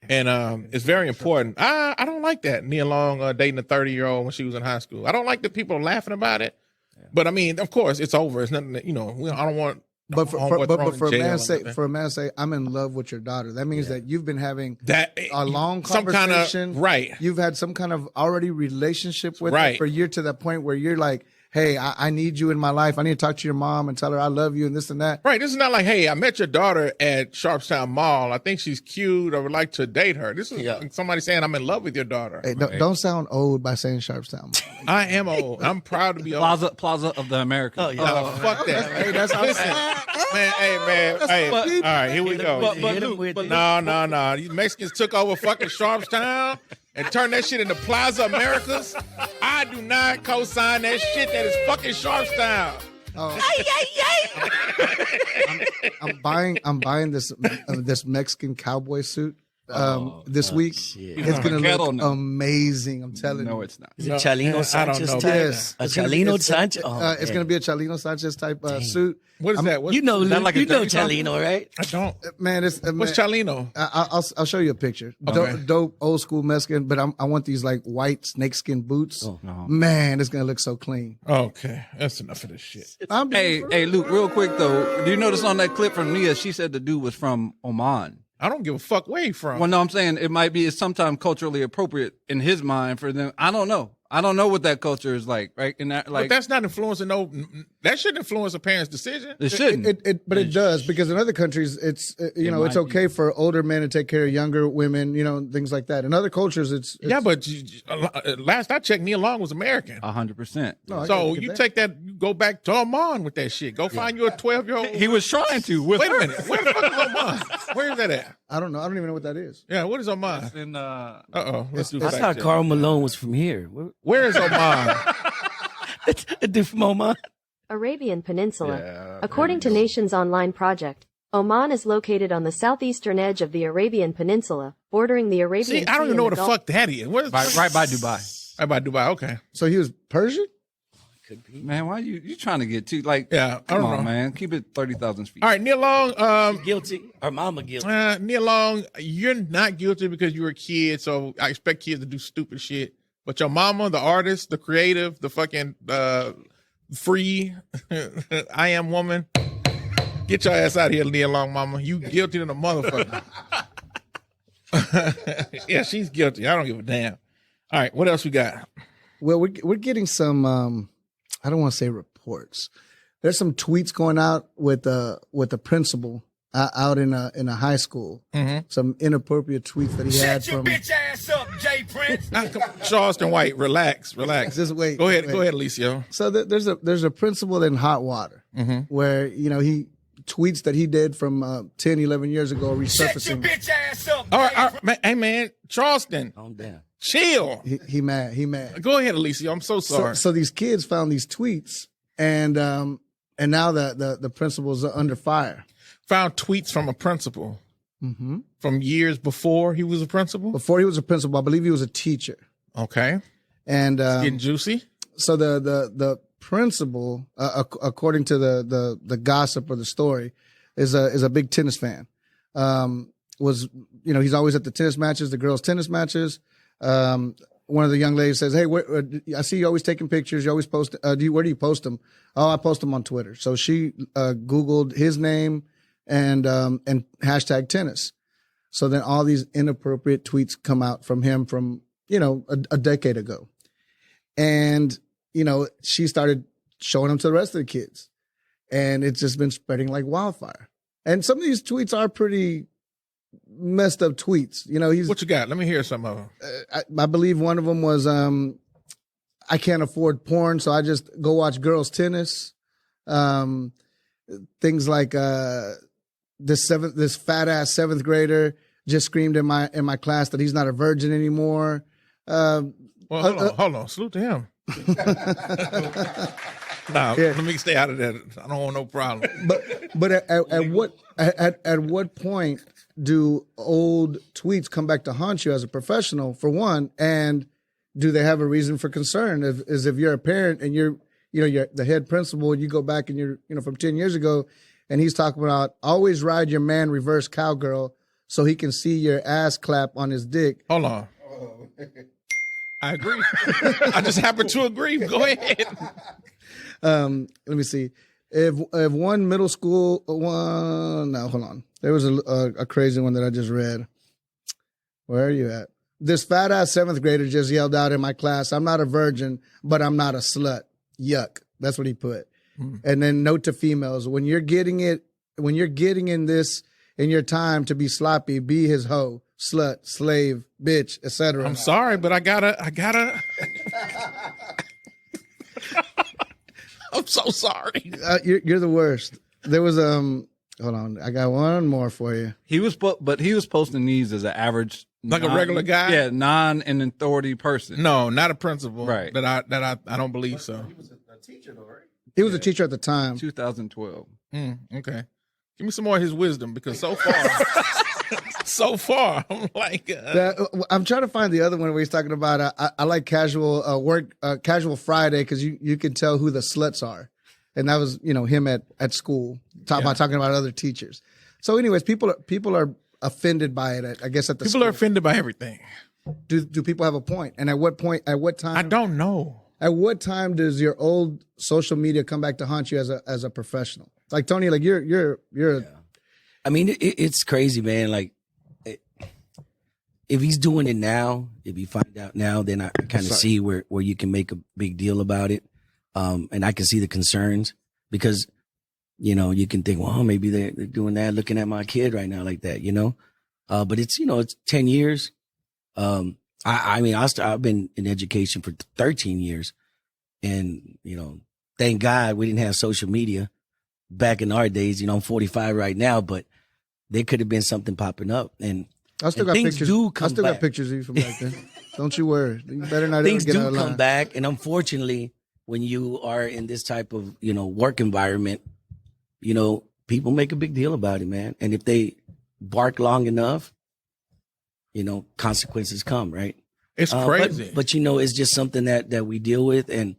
And it's very important. I don't like that Nia Long dating a 30-year-old when she was in high school. I don't like that people are laughing about it. But I mean, of course, it's over. It's nothing. I don't want. But for a man to say, I'm in love with your daughter, that means that you've been having a long conversation. You've had some kind of already relationship with her for a year to that point where you're like, hey, I need you in my life. I need to talk to your mom and tell her I love you and this and that. Right. This is not like, hey, I met your daughter at Sharpstown Mall. I think she's cute. I would like to date her. This is somebody saying I'm in love with your daughter. Hey, don't sound old by saying Sharpstown Mall. I am old. I'm proud to be old. Plaza of the Americas. Oh, fuck that. Hey, that's how Man, hey, man. Hey, all right, here we go. No. These Mexicans took over fucking Charlestown and turned that shit into Plaza Americas. I do not co-sign that shit. That is fucking Charlestown. I'm buying this Mexican cowboy suit this week. Shit. It's gonna look amazing. I'm telling you. No, it's not. Is it Chalino Sanchez type? Yes. A Chalino Sanchez? It's going to be a Chalino Sanchez type suit. What is that? You know, that like a dirty song? Chalino, right? I don't. Man, What's Chalino? I'll show you a picture. Okay. Dope old school Mexican, but I want these like white snakeskin boots. Oh, no. Man, it's going to look so clean. Okay, that's enough of this shit. Hey, Luke, real quick though, do you notice on that clip from Nia, she said the dude was from Oman. I don't give a fuck where he from. Well, no, I'm saying it's sometimes culturally appropriate in his mind for them. I don't know. I don't know what that culture is like, right? And that, like, but that's not influencing that shouldn't influence a parent's decision. It shouldn't. But it does, because in other countries, it's it's okay for older men to take care of younger women, things like that. In other cultures, it's yeah. But last I checked, Nia Long was American. 100%. So you take that, you go back to Oman with that shit. Go find you a 12-year-old. He was trying to. Wait a minute. Where the fuck is Oman? Where is that at? I don't know. I don't even know what that is. Yeah, what is Oman? It's in, Let's do I thought Karl Malone was from here. Where is Oman? A dude from Oman. Arabian Peninsula. According to Nations Online Project, Oman is located on the southeastern edge of the Arabian Peninsula, bordering the Arabian Sea. See, I don't even know what the fuck that is. right by Dubai. Right by Dubai, okay. So he was Persian? Could be. Man, why you trying to get too, like, yeah, come on, man. Keep it 30,000 feet. All right, Nia Long. Guilty. Or mama guilty. Nia Long, you're not guilty because you were a kid, so I expect kids to do stupid shit. But your mama, the artist, the creative, the fucking free, I am woman. Get your ass out of here, Nia Long, mama. You guilty than a motherfucker. Yeah, she's guilty. I don't give a damn. All right, what else we got? Well, we're getting some. I don't want to say reports. There's some tweets going out with the principal out in a high school. Mm-hmm. Some inappropriate tweets that he had from. Shut your bitch ass up, Jay Prince. Charleston White, relax. Just wait. Go ahead, Alicia. So there's a principal in hot water where he tweets that he did from 10, 11 years ago resurfacing. Shut your bitch ass up. All right, hey man, Charleston. Calm down. Chill. He mad. Go ahead, Alicia. I'm so sorry. So these kids found these tweets, and now the principal's under fire. Found tweets from a principal from years before he was a principal. Before he was a principal, I believe he was a teacher. Okay, and it's getting juicy. So the principal, according to the gossip or the story, is a big tennis fan. Was he's always at the tennis matches, the girls' tennis matches. One of the young ladies says, "Hey, I see you always taking pictures. You always post. Where do you post them?" "Oh, I post them on Twitter." So she Googled his name and hashtag tennis. So then all these inappropriate tweets come out from him from a decade ago, and she started showing them to the rest of the kids, and it's just been spreading like wildfire. And some of these tweets are pretty messed up tweets. What you got? Let me hear some of them. I believe one of them was, I can't afford porn, so I just go watch girls tennis. Things like this fat ass seventh grader just screamed in my class that he's not a virgin anymore. Well, hold on. Salute to him. Let me stay out of that. I don't want no problem. But at what point do old tweets come back to haunt you as a professional, for one, and do they have a reason for concern? If you're a parent and you're the head principal, and you go back and you're from 10 years ago, and he's talking about always ride your man reverse cowgirl so he can see your ass clap on his dick. Hold on. I agree. I just happen to agree. Go ahead. Let me see. If one middle school hold on. There was a crazy one that I just read. Where are you at? This fat ass seventh grader just yelled out in my class, "I'm not a virgin, but I'm not a slut." Yuck. That's what he put. And then note to females: when you're getting in your time to be sloppy, be his hoe, slut, slave, bitch, etc. I'm sorry, but I gotta. I'm so sorry. You're the worst. There was hold on, I got one more for you. He was posting these as an average, like a regular guy. Yeah, non-an authority person. No, not a principal. Right. That I don't believe so. He was a teacher, though, right? He was a teacher at the time. 2012. Okay. Give me some more of his wisdom because so far, I'm like. I'm trying to find the other one where he's talking about I like casual work, casual Friday because you can tell who the sluts are, and that was him at school talking about other teachers. So, anyways, people are offended by it. I guess at the people are offended by everything. Do people have a point? And at what point? At what time? I don't know. At what time does your old social media come back to haunt you as a professional? Like Tony, like you're. I mean, it's crazy, man. Like, if he's doing it now, if you find out now, then I kind of see where you can make a big deal about it. And I can see the concerns because, you can think, well, maybe they're doing that, looking at my kid right now like that, but it's, it's 10 years. I've been in education for 13 years and, thank God we didn't have social media back in our days. I'm 45 right now, but there could have been something popping up and I still got things pictures. do come I still back. got pictures of you from back then. Don't you worry. You better not things ever get out do of come line. back. And unfortunately, when you are in this type of, work environment, people make a big deal about it, man. And if they bark long enough, consequences come, right? It's crazy. But it's just something that we deal with and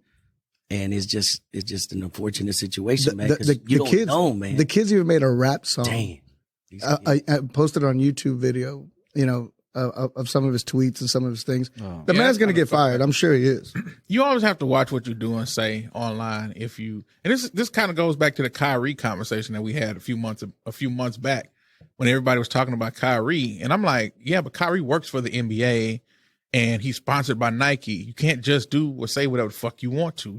it's just an unfortunate situation, man. 'Cause you don't know, man. The kids even made a rap song. Dang. I posted on YouTube video, of some of his tweets and some of his things. The man's going to get fired. I'm sure he is. You always have to watch what you do and say online. And this kind of goes back to the Kyrie conversation that we had a few months back when everybody was talking about Kyrie. And I'm like, yeah, but Kyrie works for the NBA and he's sponsored by Nike. You can't just do or say whatever the fuck you want to.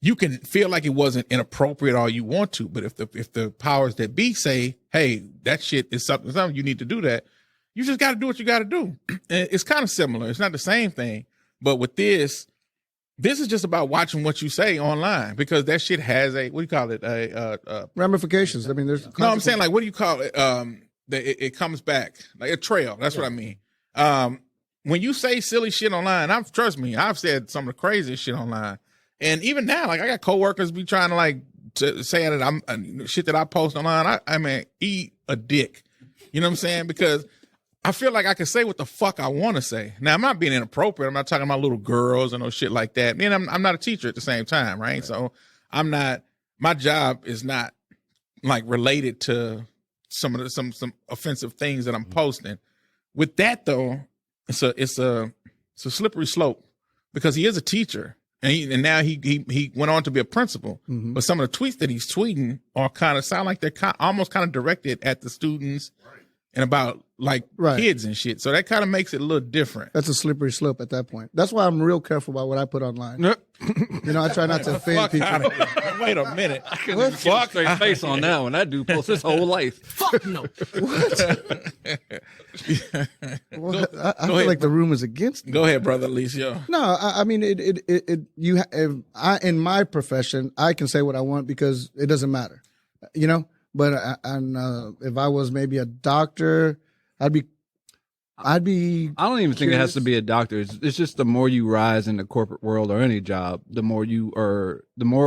You can feel like it wasn't inappropriate all you want to, but if the powers that be say, hey, that shit is something you need to do that, you just got to do what you got to do. And it's kind of similar. It's not the same thing, but with this is just about watching what you say online because that shit has ramifications. I mean, there's no, I'm saying like, what do you call it? It comes back like a trail. That's what I mean. When you say silly shit online, trust me, I've said some of the craziest shit online. And even now, like I got coworkers be trying to say that I'm shit that I post online. I mean, eat a dick. You know what I'm saying? Because I feel like I can say what the fuck I want to say. Now I'm not being inappropriate. I'm not talking about little girls and no shit like that. And I'm not a teacher at the same time, right? So I'm not. My job is not like related to some offensive things that I'm posting. With that though, it's a slippery slope because he is a teacher. And now he went on to be a principal, but some of the tweets that he's tweeting are sound like they're almost directed at the students and about kids and shit. So that kind of makes it a little different. That's a slippery slope at that point. That's why I'm real careful about what I put online. I try not to offend people. Wait a minute. I couldn't get a straight face on that one. That dude posts his whole life. Fuck no. Well, I feel like the room is against me. Go ahead, brother Alicia. No, I mean in my profession, I can say what I want because it doesn't matter, But if I was maybe a doctor, I'd be. I don't even think it has to be a doctor. It's just the more you rise in the corporate world or any job, the more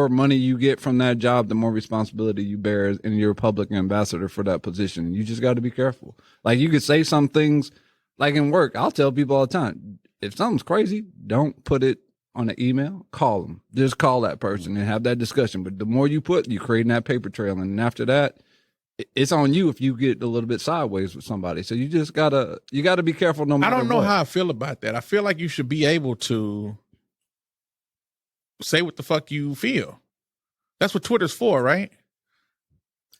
money you get from that job, the more responsibility you bear, and you're a public ambassador for that position. You just got to be careful. Like you could say some things, like in work. I'll tell people all the time, if something's crazy, don't put it on an email. Call them. Just call that person and have that discussion. But the more you put, you're creating that paper trail, and after that, it's on you if you get a little bit sideways with somebody. So you just gotta be careful no matter what. I don't know how I feel about that. I feel like you should be able to say what the fuck you feel. That's what Twitter's for, right?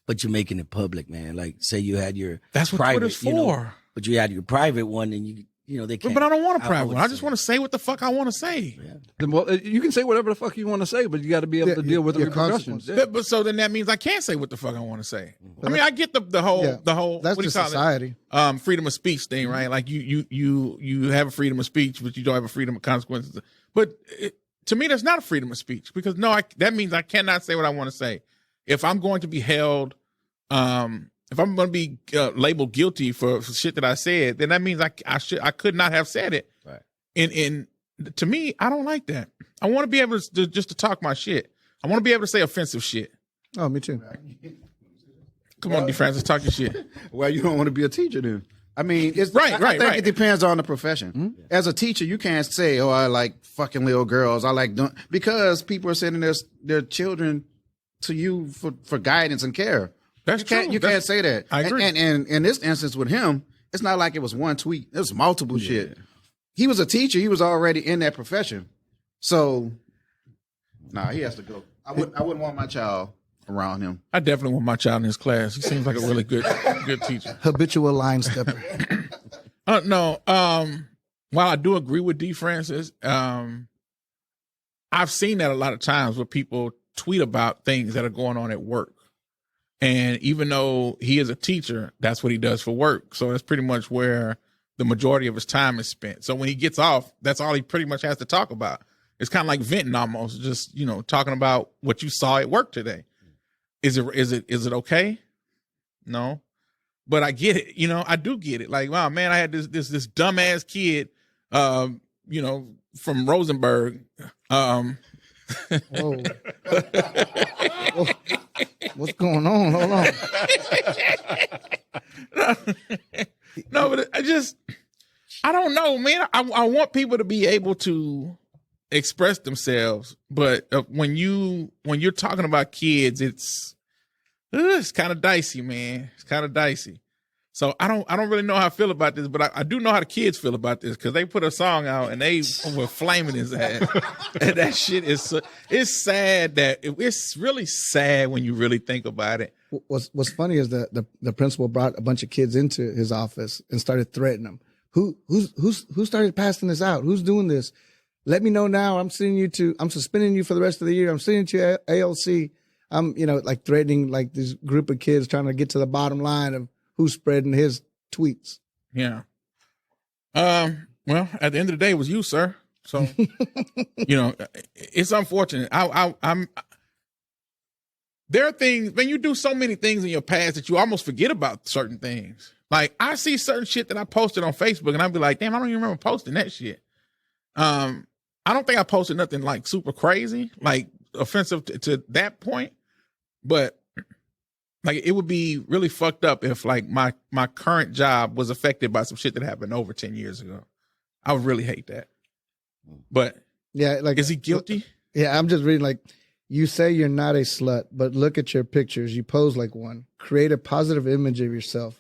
But you're making it public, man. Like say you had your That's what private, Twitter's for. But you had your private one and they can't. But I don't want a private one. I just want to say what the fuck I want to say. Yeah. Well, you can say whatever the fuck you want to say, but you got to be able to deal with the repercussions. Yeah. But so then that means I can't say what the fuck I want to say. I mean, I get the whole that's what do you just call society. It? Freedom of speech thing, right? Like you have a freedom of speech, but you don't have a freedom of consequences. But to me, that's not a freedom of speech because that means I cannot say what I want to say. if I'm going to be held, if I'm going to be labeled guilty for shit that I said, then that means I could not have said it. Right. And to me, I don't like that. I want to be able to just to talk my shit. I want to be able to say offensive shit. Oh, me too. Come on, DeFrancis, talk your shit. Well, you don't want to be a teacher then. I mean, it's Right, I think right. it depends on the profession. As a teacher, you can't say, "Oh, I like fucking little girls." I like doing because people are sending their children to you for guidance and care. That's true. You can't say that. I agree. And in this instance with him, it's not like it was one tweet. It was multiple shit. He was a teacher. He was already in that profession. So, he has to go. I wouldn't want my child around him. I definitely want my child in his class. He seems like a really good teacher. Habitual line stepper. No. While I do agree with D. Francis, I've seen that a lot of times where people tweet about things that are going on at work. And even though he is a teacher, that's what he does for work. So that's pretty much where the majority of his time is spent. So when he gets off, that's all he pretty much has to talk about. It's kind of like venting almost, just, talking about what you saw at work today. Is it okay? No. But I get it. I do get it. Like, wow, man, I had this dumbass kid, from Rosenberg. Whoa. What's going on? Hold on. No, but I don't know, man. I want people to be able to express themselves, but when you're talking about kids, it's kind of dicey, man. It's kind of dicey. So I don't really know how I feel about this, but I do know how the kids feel about this because they put a song out and they were flaming his ass. And that shit it's sad it's really sad when you really think about it. What's funny is that the principal brought a bunch of kids into his office and started threatening them. Who started passing this out? Who's doing this? Let me know now. I'm suspending you for the rest of the year. I'm sending you to ALC. I'm, like threatening like this group of kids trying to get to the bottom line of who's spreading his tweets. Yeah. Well, at the end of the day, it was you, sir. So, it's unfortunate. There are things, when you do so many things in your past that you almost forget about certain things. Like I see certain shit that I posted on Facebook and I'd be like, damn, I don't even remember posting that shit. I don't think I posted nothing like super crazy, like offensive to that point, but like it would be really fucked up if like my current job was affected by some shit that happened over 10 years ago. I would really hate that. But yeah, like, is he guilty? Yeah, I'm just reading like, you say you're not a slut, but look at your pictures. You pose like one. Create a positive image of yourself.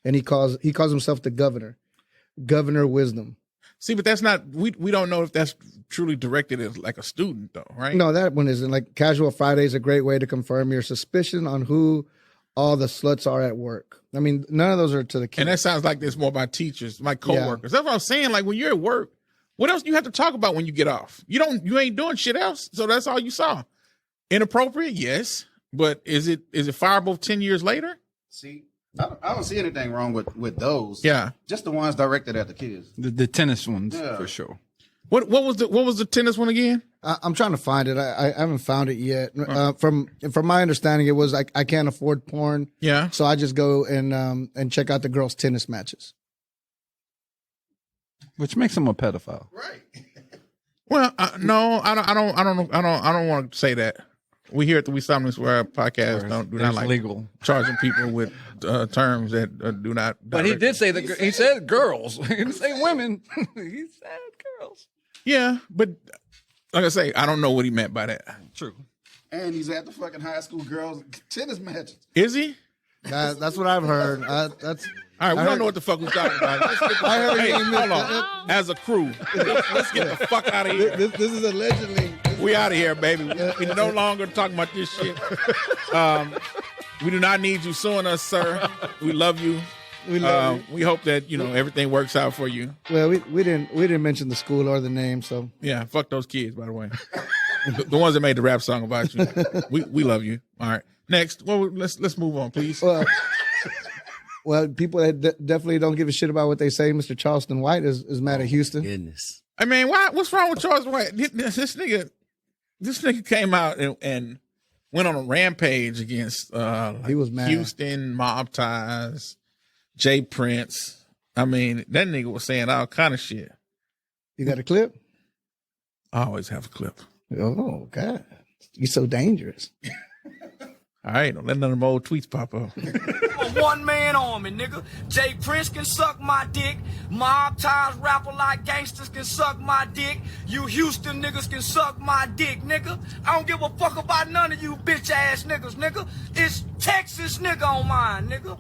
And he calls himself the Governor Wisdom. See, but that's not, we don't know if that's truly directed as like a student though, right? No, that one isn't. Like Casual Friday is a great way to confirm your suspicion on who all the sluts are at work. I mean, none of those are to the kids. And that sounds like this more about teachers, my coworkers. Yeah. That's what I'm saying. Like when you're at work, what else do you have to talk about when you get off? You ain't doing shit else. So that's all you saw. Inappropriate, yes. But is it fireable 10 years later? See, I don't see anything wrong with those. Yeah. Just the ones directed at the kids. The tennis ones, for sure. What was the tennis one again? I'm trying to find it. I haven't found it yet. From my understanding, it was I can't afford porn. Yeah. So I just go and check out the girls' tennis matches. Which makes him a pedophile. Right. Well, no, I don't want to say that. We here at the We Solemnly Swear podcast do not like legal charging people with terms that do not. But he did say he said girls. He didn't say women. He said girls. Yeah, but like I say, I don't know what he meant by that. True. And he's at the fucking high school girls tennis matches. Is he? That's what I've heard. That's all right. We don't know what the fuck we're talking about. Hey, hold on. As a crew, let's get the fuck out of here. This is allegedly. We out of here, baby. We no longer talking about this shit. We do not need you suing us, sir. We love you. We hope that everything works out for you. Well, we didn't mention the school or the name, so yeah. Fuck those kids, by the way. the ones that made the rap song about you. We love you. All right. Next. Well, let's move on, please. Well, people that definitely don't give a shit about what they say. Mr. Charleston White is mad at Houston. Goodness. I mean, what's wrong with Charleston White? This nigga came out and went on a rampage against he was mad. Houston, Mob Ties, Jay Prince. I mean, that nigga was saying all kind of shit. You got a clip? I always have a clip. Oh, God. You're so dangerous. All right, don't let none of them old tweets pop up. A one-man army, nigga. Jay Prince can suck my dick. Mob Ties rapper like gangsters can suck my dick. You Houston niggas can suck my dick, nigga. I don't give a fuck about none of you bitch-ass niggas, nigga. It's Texas nigga on mine, nigga.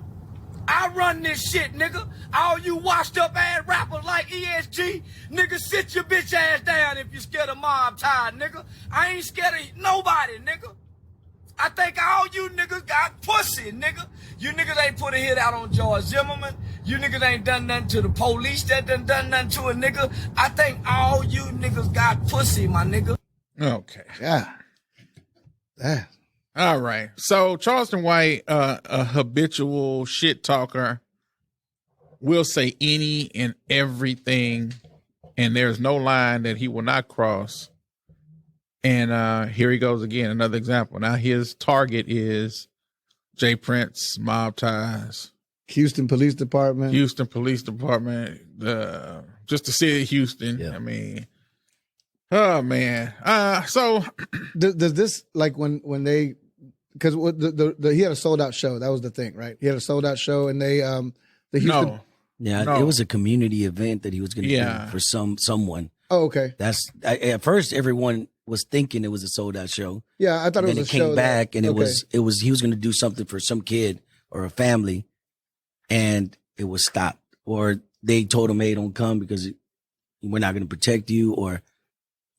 I run this shit, nigga. All you washed-up ass rappers like ESG, nigga, sit your bitch ass down if you scared of Mob Ties, nigga. I ain't scared of nobody, nigga. I think all you niggas got pussy, nigga. You niggas ain't put a hit out on George Zimmerman. You niggas ain't done nothing to the police that done nothing to a nigga. I think all you niggas got pussy, my nigga. Okay. Yeah. All right. So Charleston White, a habitual shit talker, will say any and everything, and there's no line that he will not cross. And here he goes again, another example. Now his target is Jay Prince, Mob Ties, Houston Police Department, just the city of Houston. Yeah. I mean, oh man. So does this, like, when they, because he had a sold out show. That was the thing, right? He had a sold out show, and they the Houston. It was a community event that he was going to do for someone. Oh, okay. At first everyone was thinking it was a sold out show. Yeah, I thought it was a show. Then it came back, and it was he was going to do something for some kid or a family, and it was stopped. Or they told him, "Hey, don't come because we're not going to protect you, or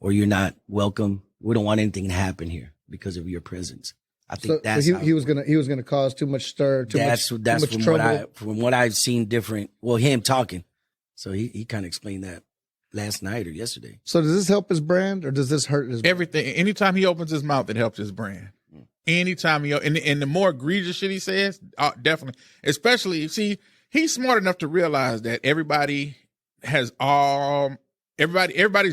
you're not welcome. We don't want anything to happen here because of your presence." I think he was gonna cause too much stir. That's from what I've seen different. Well, him talking, so he kind of explained that last night or yesterday. So does this help his brand, or does this hurt his brand? Everything? Anytime he opens his mouth, it helps his brand. Anytime and the more egregious shit he says, definitely. Especially, see, he's smart enough to realize that everybody's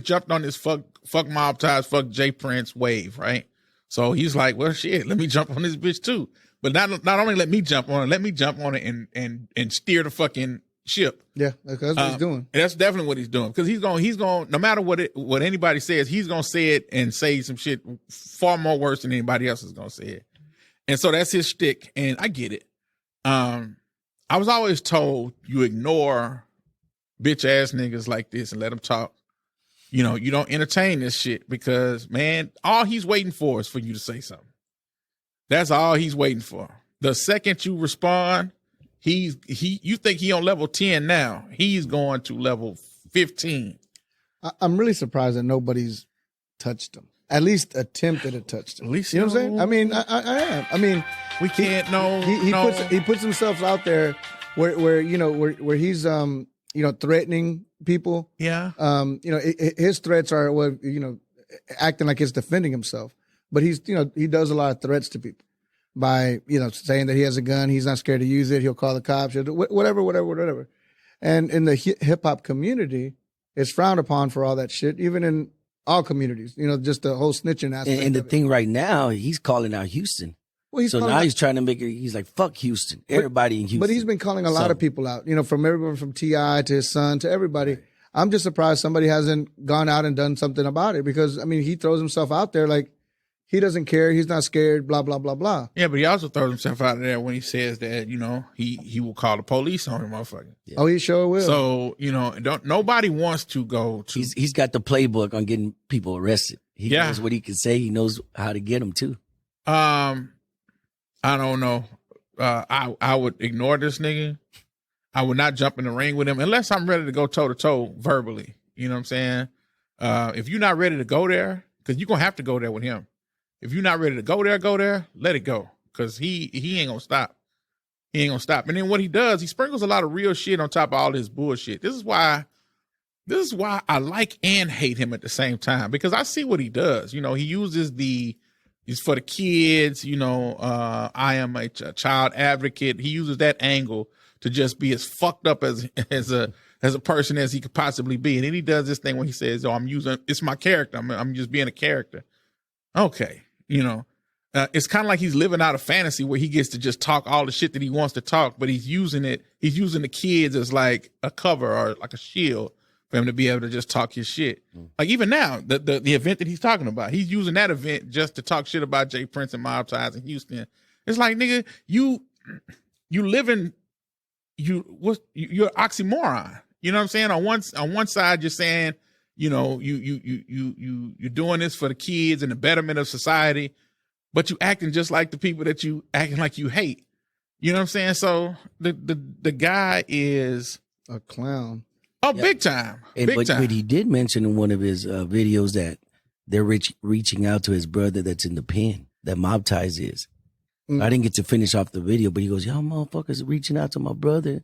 jumped on this fuck Mob Ties, fuck Jay Prince wave, right? So he's like, well, shit, let me jump on this bitch too. But not only let me jump on it and steer the fucking ship. Yeah, that's what he's doing. That's definitely what he's doing, because he's going no matter what anybody says, he's gonna say it and say some shit far more worse than anybody else is gonna say it. And so that's his shtick, and I get it. I was always told, you ignore bitch ass niggas like this and let them talk. You know, you don't entertain this shit, because, man, all he's waiting for is for you to say something. That's all he's waiting for. The second you respond, you think he on level 10 now. He's going to level 15. I'm really surprised that nobody's touched him. At least attempted to touch him. At least, you know what I'm saying? I mean, I am. I mean, we can't know. He puts himself out there where he's threatening people. Yeah. His threats are acting like he's defending himself, but he does a lot of threats to people by saying that he has a gun, he's not scared to use it, he'll call the cops, whatever. And in the hip hop community, it's frowned upon for all that shit, even in all communities. Just the whole snitching aspect. And the thing right now, he's calling out Houston. Well, he's trying to make it. He's like, fuck Houston, everybody in Houston. But he's been calling a lot of people out. From everyone from T.I. to his son to everybody. Right. I'm just surprised somebody hasn't gone out and done something about it, because he throws himself out there like he doesn't care, he's not scared, blah blah blah blah. Yeah, but he also throws himself out there when he says that he will call the police on him, motherfucker. Yeah. Oh, he sure will. So nobody wants to go to. He's got the playbook on getting people arrested. He knows what he can say. He knows how to get them too. I don't know. I would ignore this nigga. I would not jump in the ring with him unless I'm ready to go toe to toe verbally. You know what I'm saying? If you're not ready to go there, because you're gonna have to go there with him. If you're not ready to go there, let it go, because he ain't gonna stop. He ain't gonna stop. And then what he does, he sprinkles a lot of real shit on top of all this bullshit. This is why I like and hate him at the same time, because I see what he does. He uses he's for the kids, I am a child advocate. He uses that angle to just be as fucked up as a person as he could possibly be. And then he does this thing when he says, it's my character. I'm just being a character. Okay. it's kind of like he's living out a fantasy where he gets to just talk all the shit that he wants to talk, but he's using the kids as like a cover or like a shield for him to be able to just talk his shit. Like even now, the event that he's talking about, he's using that event just to talk shit about Jay Prince and mob ties in Houston. It's like, nigga, you're oxymoron. You know what I'm saying? On one side, you're saying, you know, you're doing this for the kids and the betterment of society, but you acting just like the people that you acting like you hate. You know what I'm saying? So the guy is a clown. Oh, yeah. Big time. But he did mention in one of his videos that they're reaching out to his brother that's in the pen, that Mob Ties is. I didn't get to finish off the video, but he goes, y'all motherfuckers reaching out to my brother.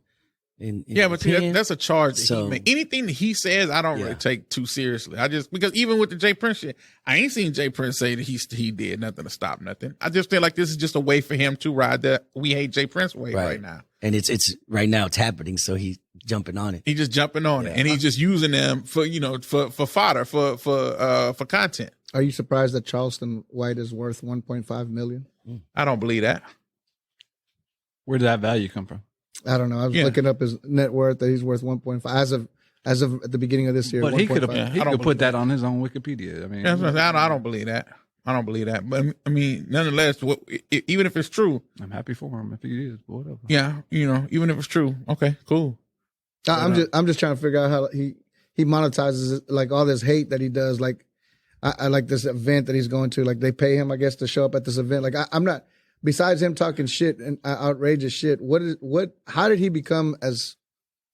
Yeah, but see, that's a charge. So, anything that he says, I don't really take too seriously. Because even with the Jay Prince shit, I ain't seen Jay Prince say that he did nothing to stop nothing. I just feel like this is just a way for him to ride the We Hate Jay Prince wave right now. And it's right now it's happening, so he's jumping on it. He's just jumping on it, and he's just using them for for fodder for content. Are you surprised that Charleston White is worth $1.5 million? I don't believe that. Where did that value come from? I don't know. I was looking up his net worth that he's worth 1.5 as of at the beginning of this year. But he could put that on his own Wikipedia. I mean, I don't believe that. I don't believe that. But I mean, nonetheless, even if it's true, I'm happy for him if it is. Whatever. Yeah, even if it's true, okay, cool. I'm just trying to figure out how he monetizes it, like all this hate that he does. Like I like this event that he's going to. Like they pay him, I guess, to show up at this event. Like I'm not. Besides him talking shit and outrageous shit, how did he become as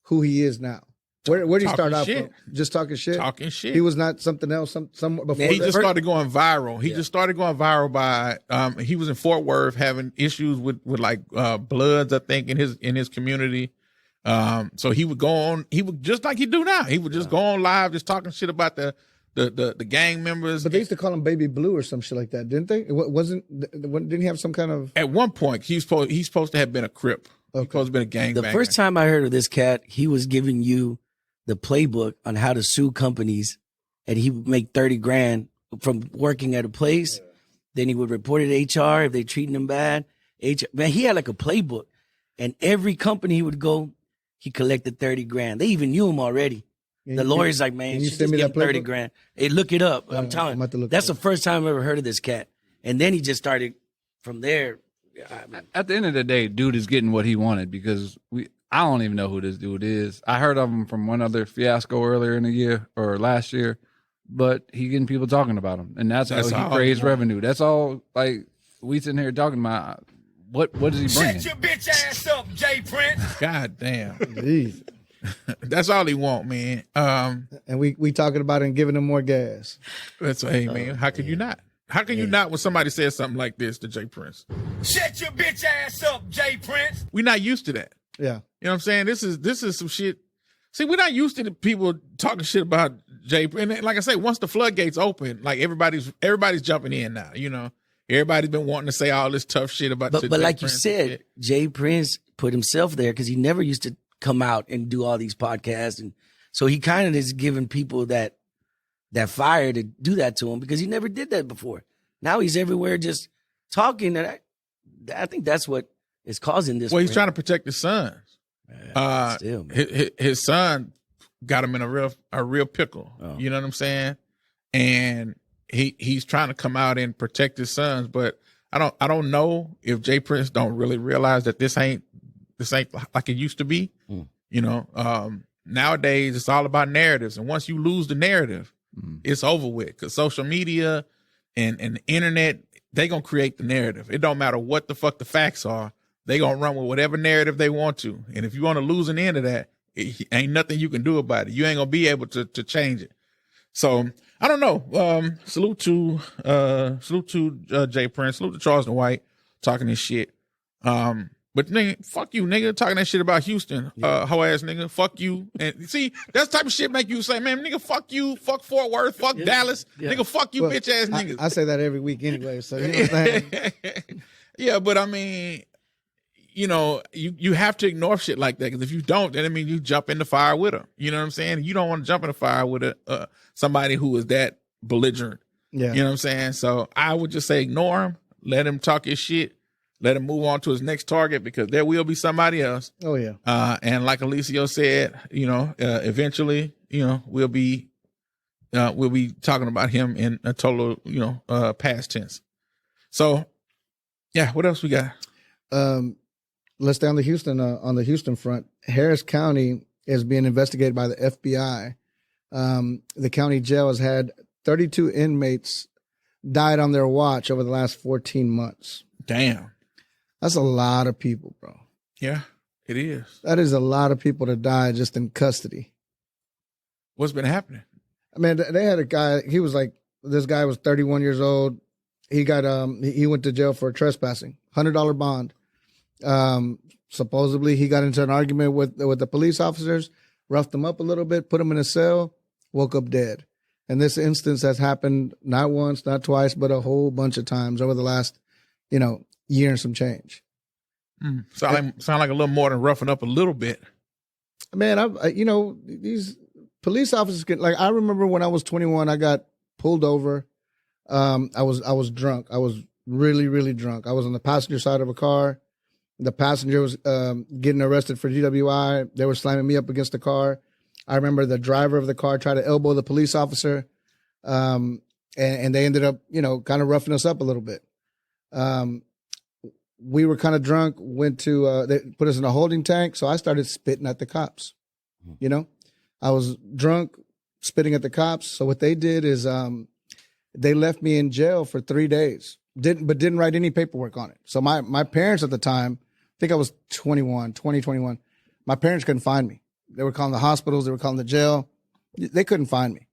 who he is now? Where did he start out from? Just talking shit? Talking shit. He was not something else some before. He just started going viral. He just started going viral by he was in Fort Worth having issues with like Bloods, I think, in his community. So he would go on, he would just like he do now. He would just go on live just talking shit about the gang members. But they used to call him Baby Blue or some shit like that, didn't they? Didn't he have some kind of... At one point, he's supposed to have been a Crip. Okay. He's supposed to have been a gang The first time I heard of this cat, he was giving you the playbook on how to sue companies, and he would make 30 grand from working at a place. Then he would report it to HR if they treating him bad. Man, he had like a playbook, and every company he would go, he collected 30 grand. They even knew him already. The lawyer's like, man, you send me that 30 grand. Hey, look it up. I'm telling you, that's the first time I've ever heard of this cat. And then he just started from there. At the end of the day, dude is getting what he wanted because I don't even know who this dude is. I heard of him from one other fiasco earlier in the year or last year, but he getting people talking about him. And that's how he creates revenue. That's all, like, we sitting here talking about what does he bring? Shut your bitch ass up, Jay Prince. God damn. That's all he want, man. And we talking about it and giving him more gas. That's hey, man. How can you not? How can you not when somebody says something like this to Jay Prince? Shut your bitch ass up, Jay Prince. We're not used to that. Yeah. You know what I'm saying? This is some shit. See, we're not used to the people talking shit about Jay Prince. And like I say, once the floodgates open, like everybody's jumping in now, you know. Everybody's been wanting to say all this tough shit about But like you said, Jay Prince put himself there because he never used to come out and do all these podcasts, and so he kind of is giving people that fire to do that to him because he never did that before. Now he's everywhere just talking, and I think that's what is causing this. Well, he's trying to protect his sons. Still, his son got him in a real pickle. Oh. You know what I'm saying? And he's trying to come out and protect his sons, but I don't know if Jay Prince don't really realize that this ain't like it used to be. You know, nowadays it's all about narratives. And once you lose the narrative, it's over with. Because social media and the internet, they going to create the narrative. It don't matter what the fuck the facts are. They going to run with whatever narrative they want to. And if you want to lose an end of that, ain't nothing you can do about it. You ain't going to be able to change it. So I don't know. Salute to Jay Prince. Salute to Charleston White talking this shit. But nigga, fuck you, nigga, talking that shit about Houston, hoe ass nigga, fuck you. And see, that type of shit make you say, man, nigga, fuck you, fuck Fort Worth, fuck Dallas, nigga, fuck you, bitch ass niggas. I say that every week anyway, so you know what I'm saying? Yeah, but I mean, you know, you have to ignore shit like that, because if you don't, then I mean you jump in the fire with them. You know what I'm saying? You don't want to jump in the fire with somebody who is that belligerent. Yeah. You know what I'm saying? So I would just say ignore him. let him talk his shit. Let him move on to his next target because there will be somebody else. Oh yeah. And like Alicio said, eventually, we'll be talking about him in a total, past tense. So, yeah, what else we got? Let's stay on the Houston front. Harris County is being investigated by the FBI. The county jail has had 32 inmates died on their watch over the last 14 months. Damn. That's a lot of people, bro. Yeah, it is. That is a lot of people to die just in custody. What's been happening? I mean, they had a guy, this guy was 31 years old. He got, he went to jail for trespassing, $100 bond. Supposedly he got into an argument with the police officers, roughed them up a little bit, put him in a cell, woke up dead. And this instance has happened not once, not twice, but a whole bunch of times over the last, year and some change. Sound like a little more than roughing up a little bit. Man, these police officers I remember when I was 21, I got pulled over. I was drunk. I was really, really drunk. I was on the passenger side of a car. The passenger was getting arrested for DWI. They were slamming me up against the car. I remember the driver of the car tried to elbow the police officer, and they ended up, kind of roughing us up a little bit. We were kind of drunk, they put us in a holding tank, so I started spitting at the cops. I was drunk, spitting at the cops. So what they did is they left me in jail for 3 days, didn't write any paperwork on it. So my parents at the time, I think I was 21. My parents couldn't find me. They were calling the hospitals. They were calling the jail. They couldn't find me.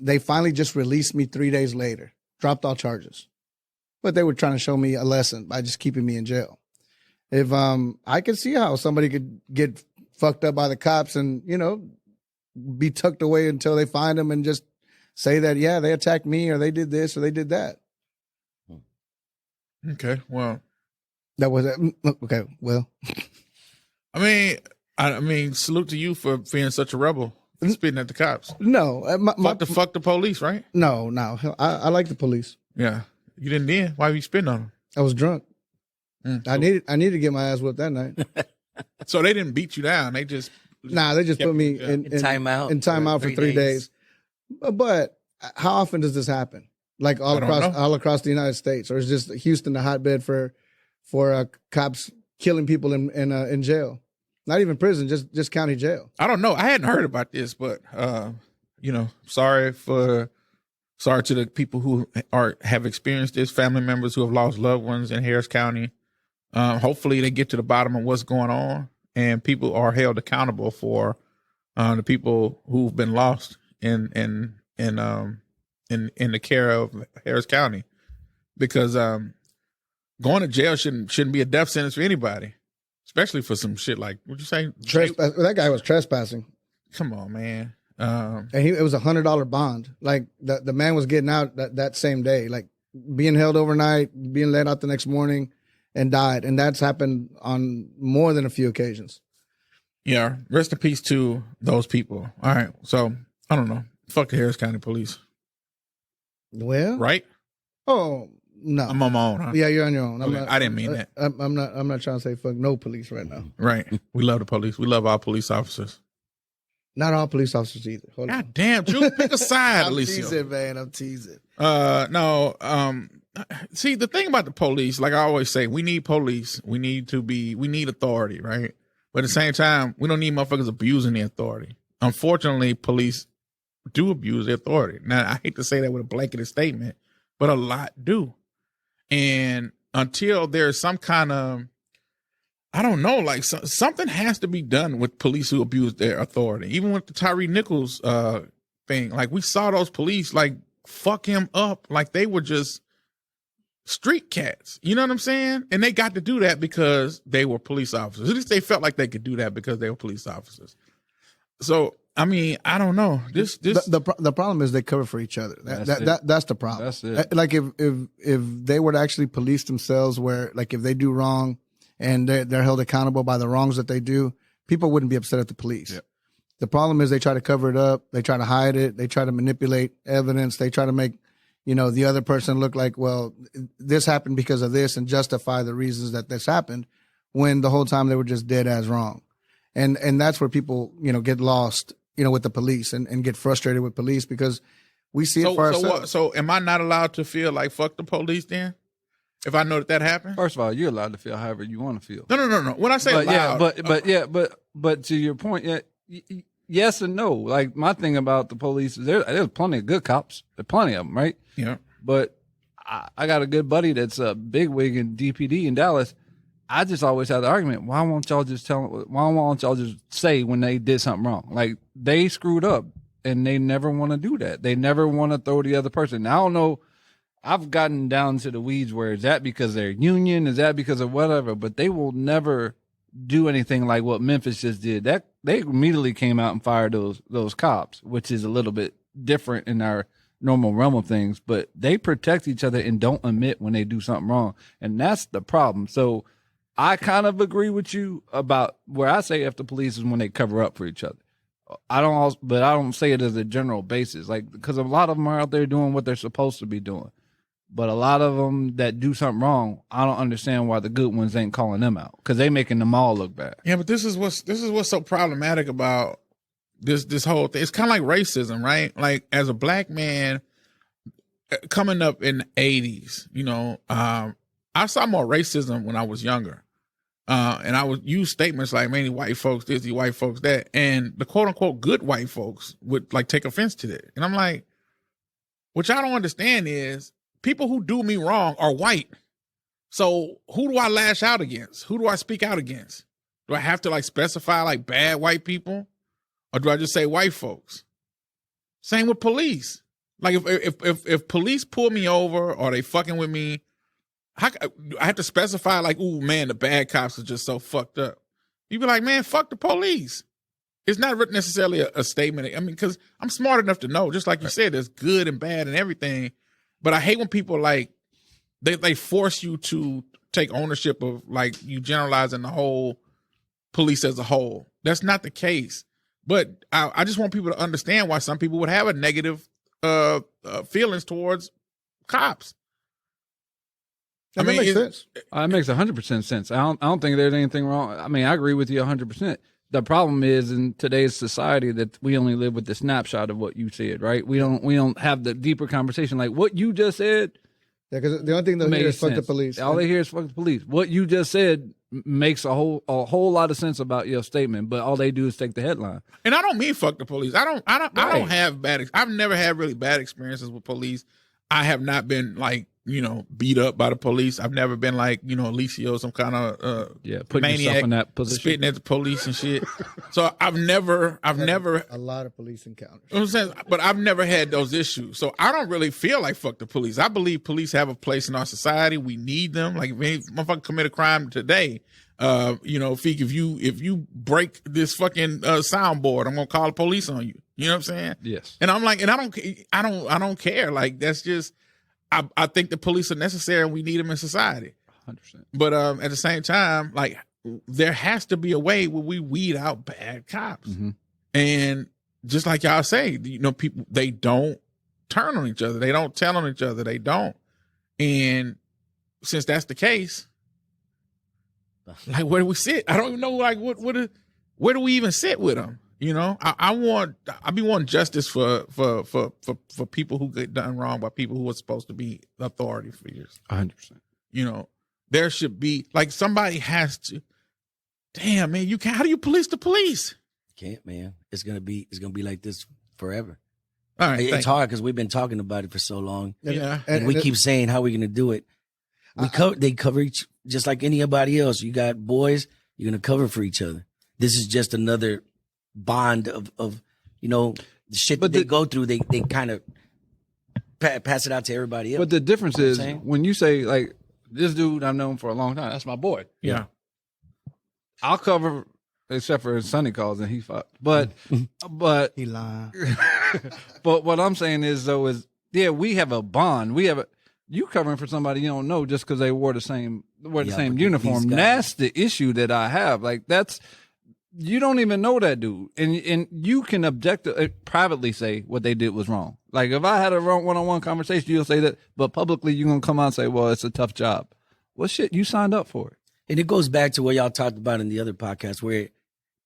They finally just released me 3 days later, dropped all charges. But they were trying to show me a lesson by just keeping me in jail. If I could see how somebody could get fucked up by the cops and, be tucked away until they find them and just say that, yeah, they attacked me or they did this or they did that. Okay, well. That was it. Okay, well. I mean, salute to you for being such a rebel, spitting at the cops. No. Fuck the police, right? No. I like the police. Yeah. You didn't then? Why were you spitting on them? I was drunk. I needed to get my ass whipped that night. So they didn't beat you down. They just put me in timeout. In timeout for 3 days. But how often does this happen? Like all across the United States, or is just Houston a hotbed for cops killing people in jail? Not even prison, just county jail. I don't know. I hadn't heard about this, but sorry to the people who have experienced this, family members who have lost loved ones in Harris County. Hopefully they get to the bottom of what's going on and people are held accountable for the people who've been lost in the care of Harris County, because going to jail shouldn't be a death sentence for anybody, especially for some shit like, what'd you say? That guy was trespassing. Come on, man. And it was $100 bond. Like the man was getting out that same day, like being held overnight, being let out the next morning, and died. And that's happened on more than a few occasions. Yeah. Rest in peace to those people. All right. So I don't know. Fuck the Harris County Police. Well, right? Oh no, I'm on my own. Huh? Yeah, you're on your own. Okay. I didn't mean that. I'm not trying to say fuck no police right now. Right. We love the police. We love our police officers. Not all police officers either. Hold on. God damn, Drew, pick a side, I'm Alicia. teasing, man. I'm teasing. No. See, the thing about the police, like I always say, we need police. We need authority, right? But at the same time, we don't need motherfuckers abusing the authority. Unfortunately, police do abuse their authority. Now, I hate to say that with a blanketed statement, but a lot do. And until there's some kind of, I don't know, like something has to be done with police who abuse their authority. Even with the Tyree Nichols thing, like we saw those police like fuck him up like they were just street cats. You know what I'm saying? And they got to do that because they were police officers. At least they felt like they could do that because they were police officers. So I mean, I don't know. The problem is they cover for each other. That's the problem. That's it. Like if they were to actually police themselves, where like if they do wrong and they're held accountable by the wrongs that they do, people wouldn't be upset at the police. Yep. The problem is they try to cover it up. They try to hide it. They try to manipulate evidence. They try to make, the other person look like, well, this happened because of this, and justify the reasons that this happened, when the whole time they were just dead as wrong. And that's where people, get lost, with the police and get frustrated with police, because we see it for ourselves. So am I not allowed to feel like fuck the police then? If I know that happened? First of all, you're allowed to feel however you want to feel. No. When I say loud. But to your point, yes and no. Like, my thing about the police is there's plenty of good cops. There's plenty of them, right? Yeah. But I got a good buddy that's a bigwig in DPD in Dallas. I just always have the argument, why won't y'all just say when they did something wrong? Like, they screwed up, and they never want to do that. They never want to throw the other person. Now, I don't know. I've gotten down to the weeds where, is that because they're union? Is that because of whatever? But they will never do anything like what Memphis just did. That they immediately came out and fired those cops, which is a little bit different in our normal realm of things. But they protect each other and don't admit when they do something wrong, and that's the problem. So I kind of agree with you about where I say if the police is when they cover up for each other. I don't say it as a general basis, like, because a lot of them are out there doing what they're supposed to be doing. But a lot of them that do something wrong, I don't understand why the good ones ain't calling them out, because they making them all look bad. Yeah, but this is what's so problematic about this whole thing. It's kind of like racism, right? Like, as a black man coming up in the 80s, I saw more racism when I was younger. And I would use statements like, man, white folks this, the white folks that. And the quote unquote good white folks would like take offense to that. And I'm like, what y'all don't understand is people who do me wrong are white. So who do I lash out against? Who do I speak out against? Do I have to like specify like bad white people? Or do I just say white folks? Same with police. Like if police pull me over or they fucking with me, I have to specify like, ooh, man, the bad cops are just so fucked up. You be like, man, fuck the police. It's not necessarily a statement. I mean, because I'm smart enough to know, just like you said, there's good and bad and everything. But I hate when people like, they force you to take ownership of like you generalizing the whole police as a whole. That's not the case. But I just want people to understand why some people would have a negative feelings towards cops. That makes sense. It makes 100% sense. I don't think there's anything wrong. I mean, I agree with you 100%. The problem is in today's society that we only live with the snapshot of what you said, right? We don't have the deeper conversation. Like what you just said. Yeah, because the only thing they'll hear is fuck the police. All they hear is fuck the police. What you just said makes a whole lot of sense about your statement, but all they do is take the headline. And I don't mean fuck the police. I don't have I've never had really bad experiences with police. I have not been like, beat up by the police. I've never been like, Alicio, some kind of putting maniac yourself in that position, spitting at the police and shit. So I've never a lot of police encounters. You know what I'm saying? But I've never had those issues. So I don't really feel like fuck the police. I believe police have a place in our society. We need them. Like if any motherfucker commit a crime today, Feek, if you break this fucking soundboard, I'm gonna call the police on you. You know what I'm saying? Yes. And I'm like, and I don't care. Like that's just. I think the police are necessary and we need them in society. 100%. But at the same time, like there has to be a way where we weed out bad cops. Mm-hmm. And just like y'all say, people, they don't turn on each other. They don't tell on each other. They don't. And since that's the case, like where do we sit? I don't even know like where do we even sit with them? I be wanting justice for people who get done wrong by people who are supposed to be authority figures. 100%. There should be like somebody has to. Damn, man, you can't. How do you police the police? Can't, man. It's gonna be like this forever. All right, it's hard because we've been talking about it for so long. Yeah, and we keep saying how we're gonna do it. They cover each just like anybody else. You got boys, you're gonna cover for each other. This is just another bond of the shit that they go through. They kind of pass it out to everybody else. But the difference is when you say like this dude I've known for a long time, that's my boy. Yeah. I'll cover except for Sonny calls and he fucked. But he lied. But what I'm saying is we have a bond. You covering for somebody you don't know just because they wore the same uniform. That's the issue that I have. Like you don't even know that dude, and you can privately say what they did was wrong. Like if I had a one-on-one conversation, you'll say that, but publicly you're gonna come out and say, "Well, it's a tough job." Well, shit, you signed up for it. And it goes back to what y'all talked about in the other podcast, where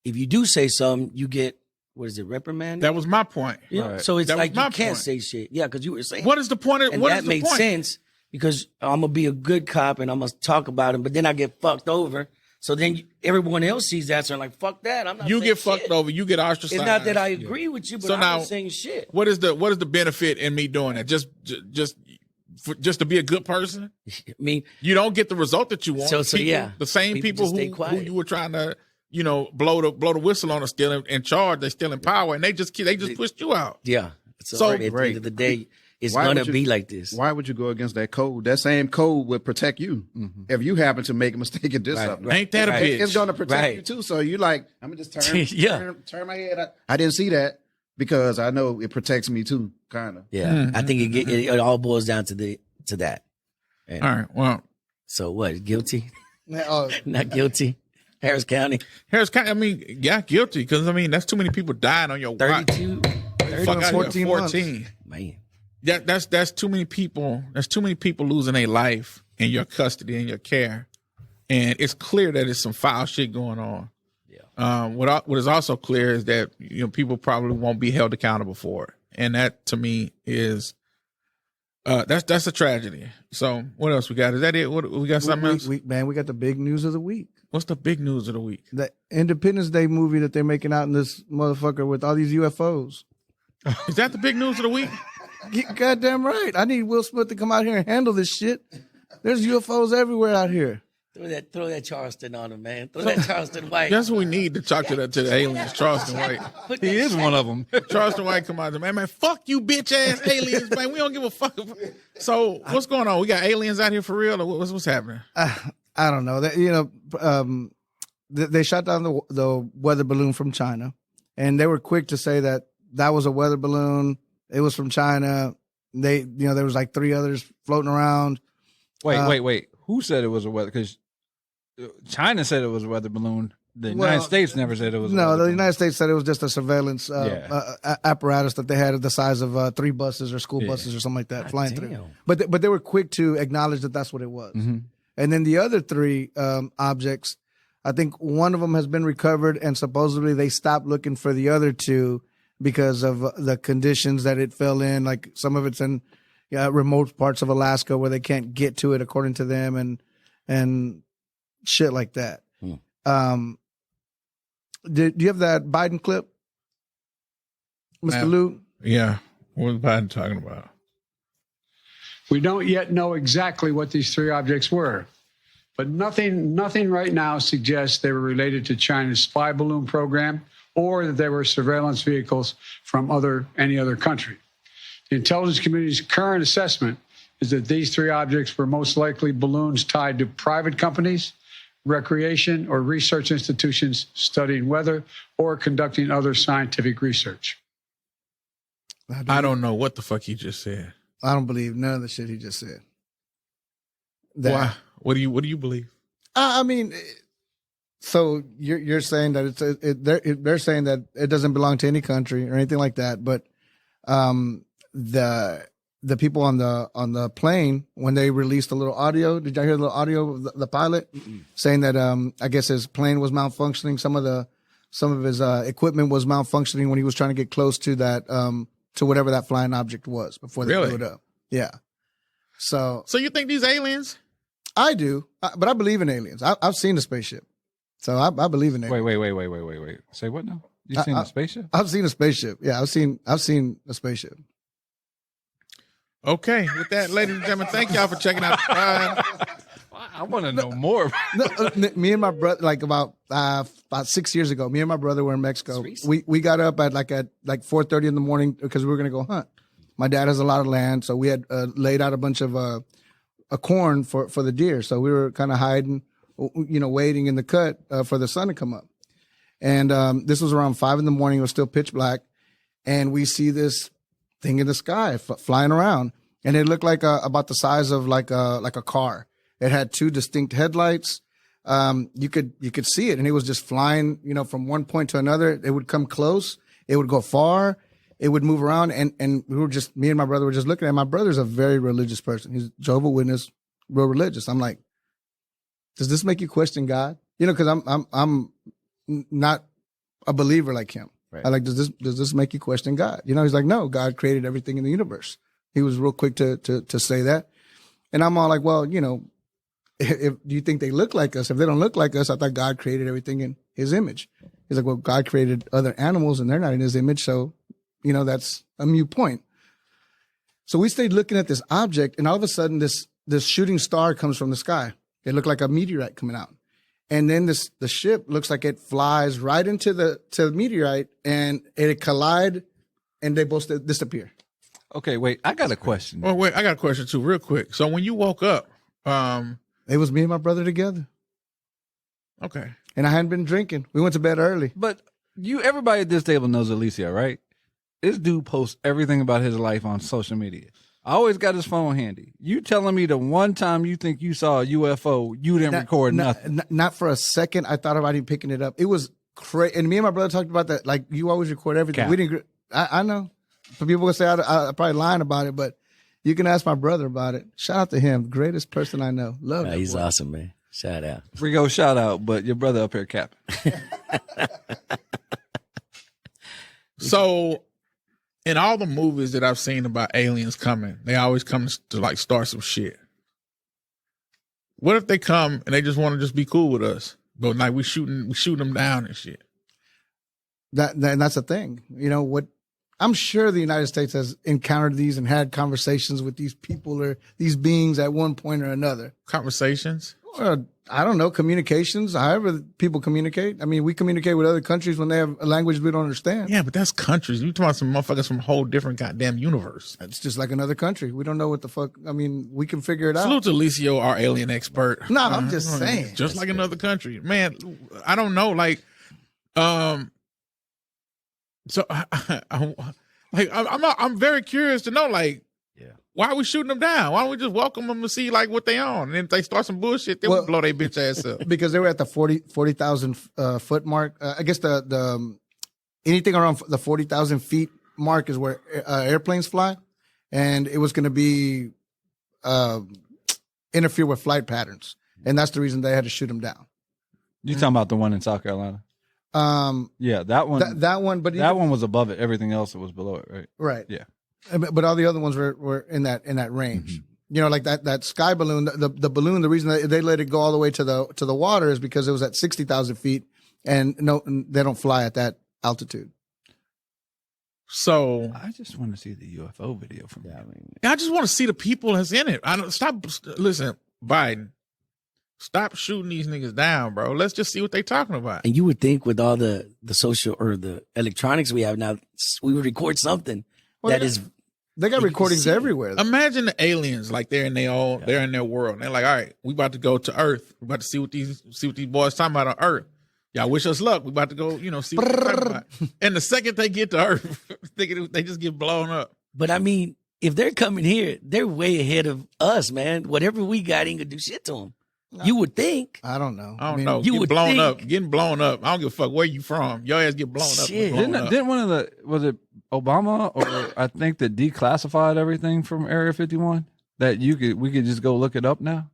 if you do say something, you get reprimanded. That was my point. Yeah. Right. So it's that like you can't say shit. Yeah, because you were saying. What is the point? And that made sense because I'm gonna be a good cop and I'm gonna talk about him, but then I get fucked over. So then everyone else sees that, so I'm like, fuck that. I'm not. You get shit. fucked over. You get ostracized. It's not that I agree with you, but I'm not saying shit. What is the benefit in me doing that? Just to be a good person? I mean, you don't get the result that you want. So people, yeah, the same people who you were trying to, blow the whistle on are still in charge. They're still in power, and they just pushed you out. Yeah. So at the end of the day, it's gonna be like this. Why would you go against that code? That same code would protect you if you happen to make a mistake and do something. Ain't that a bitch? It's gonna protect you too. So you like, I'm gonna just turn my head. I didn't see that because I know it protects me too, kind of. Yeah, I think it all boils down to that. And all right. Well, so what? Guilty? Not guilty. Harris County. I mean, yeah, guilty because that's too many people dying on your 32, 14 months. Man. That's too many people. That's too many people losing their life in your custody and your care, and it's clear that there's some foul shit going on. Yeah. What is also clear is that people probably won't be held accountable for it, and that to me is that's a tragedy. So what else we got? Is that it? What we got? Something else? We got the big news of the week. What's the big news of the week? The Independence Day movie that they're making out in this motherfucker with all these UFOs. Is that the big news of the week? Goddamn right. I need Will Smith to come out here and handle this shit. There's UFOs everywhere out here. Throw that Charleston on him, man. Throw that Charleston White. That's what we need to talk to the aliens. Charleston White. He is one of them. Charleston White come out and man, fuck you, bitch ass aliens, man. We don't give a fuck. So what's going on? We got aliens out here for real, or what's happening? I don't know. They shot down the weather balloon from China, and they were quick to say that was a weather balloon. It was from China. There was like 3 others floating around. Wait. Who said it was a weather? Because China said it was a weather balloon. The United States never said it was. No, the United States said it was just a surveillance apparatus that they had the size of 3 buses or school buses or something like that flying through. But they were quick to acknowledge that that's what it was. Mm-hmm. And then the other 3 objects, I think one of them has been recovered, and supposedly they stopped looking for the other 2 because of the conditions that it fell in. Like some of it's in remote parts of Alaska where they can't get to it, according to them, and shit like that. Do you have that Biden clip, Mr. Luke? Yeah. What was Biden talking about? We don't yet know exactly what these 3 objects were, but nothing right now suggests they were related to China's spy balloon program or that they were surveillance vehicles from any other country. The intelligence community's current assessment is that these 3 objects were most likely balloons tied to private companies, recreation or research institutions studying weather or conducting other scientific research. I don't know what the fuck he just said. I don't believe none of the shit he just said. Why? What do you believe? I mean, so you're saying that they're saying that it doesn't belong to any country or anything like that, but the people on the plane, when they released a little audio, did y'all hear the little audio of the pilot saying that I guess his plane was malfunctioning, some of his equipment was malfunctioning when he was trying to get close to that to whatever that flying object was before they blew it up. Yeah. So you think these aliens? I do, but I believe in aliens. I've seen the spaceship, so I believe in aliens. Wait. Say what now? You've seen a spaceship? I've seen a spaceship. Yeah, I've seen a spaceship. Okay, with that, ladies and gentlemen, thank y'all for checking out. I want to know more. Me and my brother, like about 6 years ago, me and my brother were in Mexico. We got up at 4:30 in the morning because we were going to go hunt. My dad has a lot of land, so we had laid out a bunch of a corn for the deer. So we were kind of hiding, waiting in the cut for the sun to come up. And this was around 5 in the morning. It was still pitch black, and we see this thing in the sky flying around, and it looked like about the size of like a car. It had 2 distinct headlights. you could see it, and it was just flying, from one point to another. It would come close, it would go far, it would move around, and me and my brother were just looking at it. My brother's a very religious person. He's Jehovah's Witness, real religious. I'm like, does this make you question God? Because I'm not a believer like him. Right. I like, does this make you question God? He's like, no, God created everything in the universe. He was real quick to say that. And I'm all like, well, if do you think they look like us? If they don't look like us, I thought God created everything in his image. He's like, well, God created other animals and they're not in his image. So, that's a moot point. So we stayed looking at this object, and all of a sudden this shooting star comes from the sky. It looked like a meteorite coming out. And then the ship looks like it flies right into the meteorite, and it collide, and they both disappear. Okay, wait, I got a question. Well, wait, I got a question too, real quick. So when you woke up, it was me and my brother together. Okay. And I hadn't been drinking. We went to bed early. But everybody at this table knows Alicia, right? This dude posts everything about his life on social media. I always got his phone handy. You telling me the one time you think you saw a UFO, you didn't record nothing? Not for a second. I thought about him picking it up. It was crazy. And me and my brother talked about that. Like, you always record everything. Cap. We didn't. I know. But people will say I'm probably lying about it, but you can ask my brother about it. Shout out to him. Greatest person I know. Love him. He's awesome, man. Shout out. Rigo, shout out, but your brother up here capping. So, in all the movies that I've seen about aliens coming, they always come to like start some shit. What if they come and they just want to just be cool with us, but like we shooting them down and shit? That's the thing. What? I'm sure the United States has encountered these and had conversations with these people or these beings at one point or another. Conversations? I don't know, communications, however people communicate. I mean, we communicate with other countries when they have a language we don't understand. Yeah, but that's countries. You talking about some motherfuckers from a whole different goddamn universe. It's just like another country. We don't know what the fuck. I mean, we can figure it out. Salute to Alicio, our alien expert. No, I'm just saying. Just like another country. Man, I don't know. Like, so I'm very curious to know, like, why are we shooting them down? Why don't we just welcome them to see like what they on? And if they start some bullshit, they will blow their bitch ass up. Because they were at the 40,000 foot mark. I guess the anything around the 40,000 feet mark is where airplanes fly, and it was going to be interfere with flight patterns, and that's the reason they had to shoot them down. You talking about the one in South Carolina? Yeah, that one. That one, but that one was above it. Everything else was below it, right? Right. Yeah. But all the other ones were in that range. Mm-hmm. Like that sky balloon, the balloon. The reason they let it go all the way to the water is because it was at 60,000 feet, and they don't fly at that altitude. So I just want to see the UFO video from that. I just want to see the people that's in it. Listen, Biden. Stop shooting these niggas down, bro. Let's just see what they talking about. And you would think with all the social or the electronics we have now, we would record something They got recordings everywhere. Imagine the aliens, like they're in their world. And they're like, all right, we about to go to Earth. We about to see what these boys talking about on Earth. Y'all wish us luck. We about to go, see what they're talking about. And the second they get to Earth, they just get blown up. But I mean, if they're coming here, they're way ahead of us, man. Whatever we got ain't gonna do shit to them. You would think. I don't know. I don't know. Getting blown up. I don't give a fuck where you from. Your ass get blown up. Didn't one of was it Obama or I think that declassified everything from Area 51? That we could just go look it up now?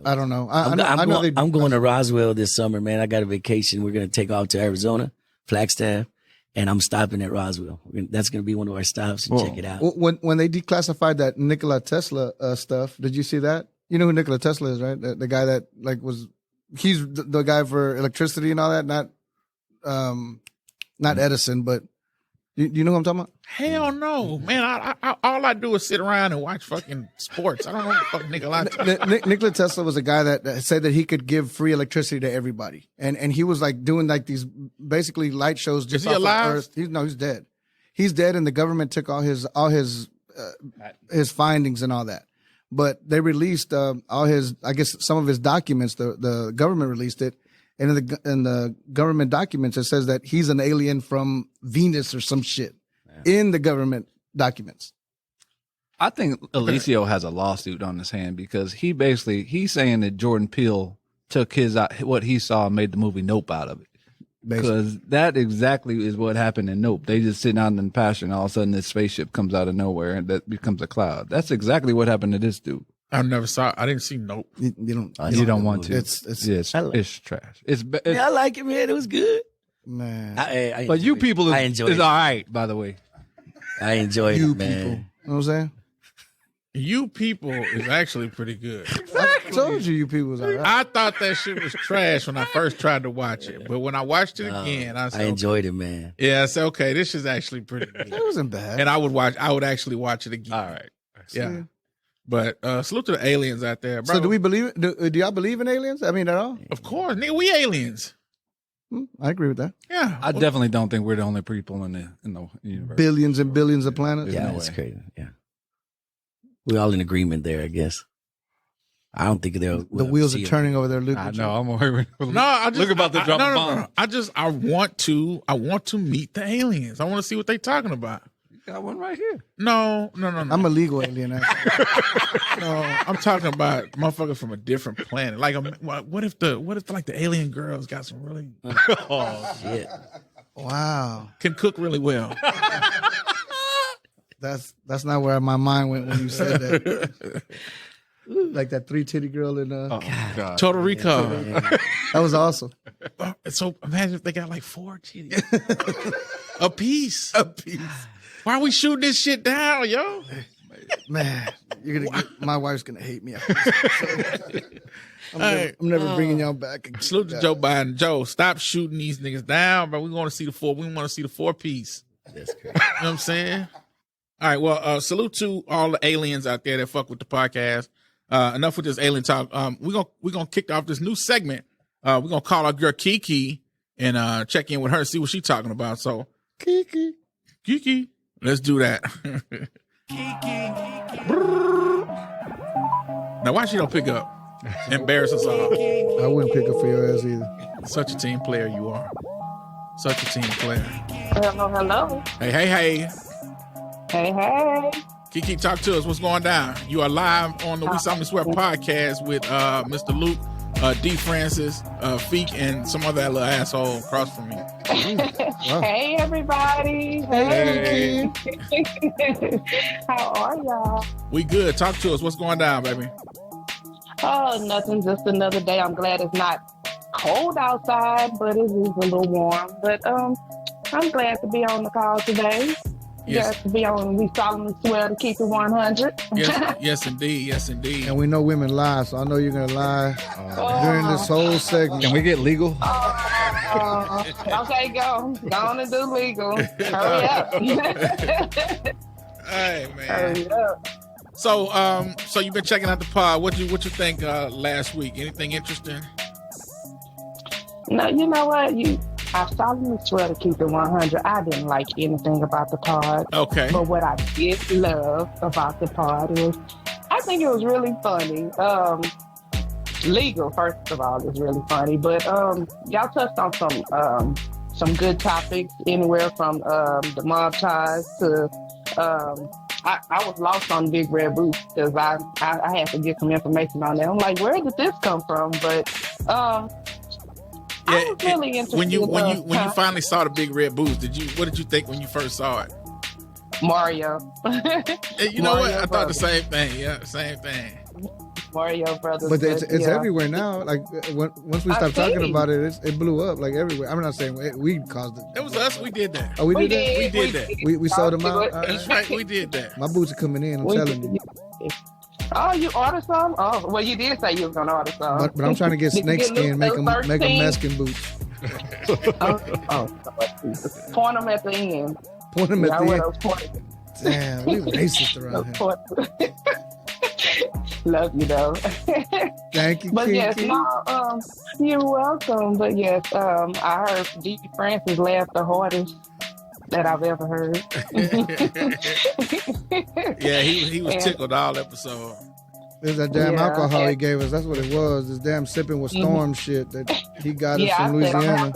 I don't know. I'm going to Roswell this summer, man. I got a vacation. We're going to take off to Arizona, Flagstaff, and I'm stopping at Roswell. That's going to be one of our stops and check it out. When they declassified that Nikola Tesla stuff, did you see that? You know who Nikola Tesla is, right? The guy that he's the guy for electricity and all that. Not Edison, but you know who I'm talking about? Hell no, man. I all I do is sit around and watch fucking sports. I don't know what the fuck Nikola Tesla. Nikola Tesla was a guy that said that he could give free electricity to everybody, and he was like doing like these basically light shows. Just is he alive? Earth. He's dead. He's dead, and the government took all his findings and all that. But they released all his, I guess, some of his documents. The government released it, and in the government documents it says that he's an alien from Venus or some shit in the government documents. I think Alicio has a lawsuit on his hand because he's saying that Jordan Peele took what he saw and made the movie Nope out of it. Because that exactly is what happened in Nope. They just sitting out in the pasture and all of a sudden this spaceship comes out of nowhere and that becomes a cloud. That's exactly what happened to this dude. I didn't see Nope. You don't want to. It's trash. I like it, man. It was good. Man. But you people I enjoyed is it. all right, by the way. I enjoyed You it, man. people. You know what I'm saying? You People is actually pretty good. I told you people was all right. I thought that shit was trash when I first tried to watch it, but when I watched it again, I said, I enjoyed it, man. Yeah, I said, okay, this is actually pretty good. It wasn't bad. And I would actually watch it again. All right. Yeah. But salute to the aliens out there, bro. So do we believe it? Do y'all believe in aliens? I mean, at all? Of course, nigga, we aliens. I agree with that. Yeah. I definitely don't think we're the only people in the universe. Billions and billions of planets. Yeah, that's crazy. Yeah. We're all in agreement there, I guess. I don't think they'll. The wheels are turning over there. Luke. I know. I'm worried. No, I just look about to drop a bomb. No. I want to meet the aliens. I want to see what they're talking about. You got one right here. No. I'm a legal alien. Actually. No, I'm talking about motherfuckers from a different planet. Like, what if like the alien girls got some really Oh shit! Wow. can cook really well? That's not where my mind went when you said that. Like that 3-titty girl in God. Total Recall. that was awesome. So imagine if they got like 4 titties a piece. Why are we shooting this shit down, yo? Man, my wife's gonna hate me. I'm never bringing y'all back. Salute to Joe Biden. Joe, stop shooting these niggas down, bro. We want to see the 4. We want to see the 4 piece. That's crazy. You know what I'm saying? All right. Well, salute to all the aliens out there that fuck with the podcast. Enough with this alien talk. We're gonna kick off this new segment. We're gonna call our girl Kiki and check in with her, see what she's talking about. So Kiki, let's do that. Now, why she don't pick up? Embarrass us all. I wouldn't pick up for your ass either. Such a team player you are. Such a team player. Hello. Hey. Hey. Kiki, talk to us. What's going down? You are live on the We Solemnly Swear podcast with Mr. Luke, D. Francis, Feek, and some other little asshole across from me. Hey, everybody. Hey. How are y'all? We good. Talk to us. What's going down, baby? Oh, nothing. Just another day. I'm glad it's not cold outside, but it is a little warm. But I'm glad to be on the call today. Yes, to be on. We solemnly swear to keep it 100. Yes, indeed. And we know women lie, so I know you're gonna lie during this whole segment. Can we get legal? Okay, go on and do legal. Hurry up. Hey, man. Hurry up. So you've been checking out the pod. What you think last week? Anything interesting? No, you know what? I solemnly swear to keep it 100. I didn't like anything about the pod. Okay. But what I did love about the pod was, I think it was really funny. Legal, first of all, is really funny. But y'all touched on some good topics, anywhere from the mob ties to I was lost on Big Red Boots because I had to get some information on that. I'm like, where did this come from? But I was really interested. When you finally saw the Big Red Boots, what did you think when you first saw it? Mario. You know what? I thought the same thing. Yeah, same thing. Mario Brothers. But it's everywhere now. Like once we stopped talking about it, it blew up like everywhere. I'm not saying we caused it. It was us. We did that. Oh, we did that? We did that. We sold them out. That's right. We did that. My boots are coming in. I'm telling you. Oh, you ordered some? Oh, well, you did say you was gonna order some. But I'm trying to get snake skin, make them Mexican boots. Point them at the end. Point them at the end. Damn, we racist around here. Love you though. Thank you. But Kiki. yes, no, you're welcome. But yes, I heard D. Francis laugh the hardest that I've ever heard. Yeah, he was tickled all episode. There's that damn alcohol he gave us. That's what it was. This damn sipping with storm shit that he got us from Louisiana.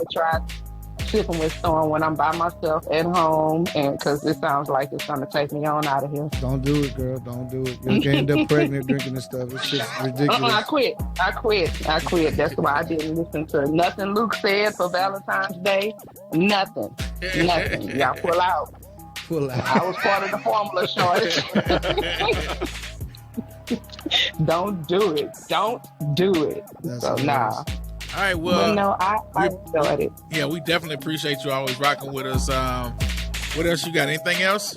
sipping with Storm when I'm by myself at home, and because it sounds like it's gonna take me on out of here. Don't do it, girl. Don't do it. You're gonna end up pregnant drinking this stuff. It's just ridiculous. I quit. That's why I didn't listen to nothing Luke said for Valentine's Day. Nothing. Y'all pull out. Pull out. I was part of the formula shortage. Don't do it. Don't do it. So nah. All right, well, but no, I enjoyed it. Yeah, we definitely appreciate you always rocking with us. What else you got? Anything else?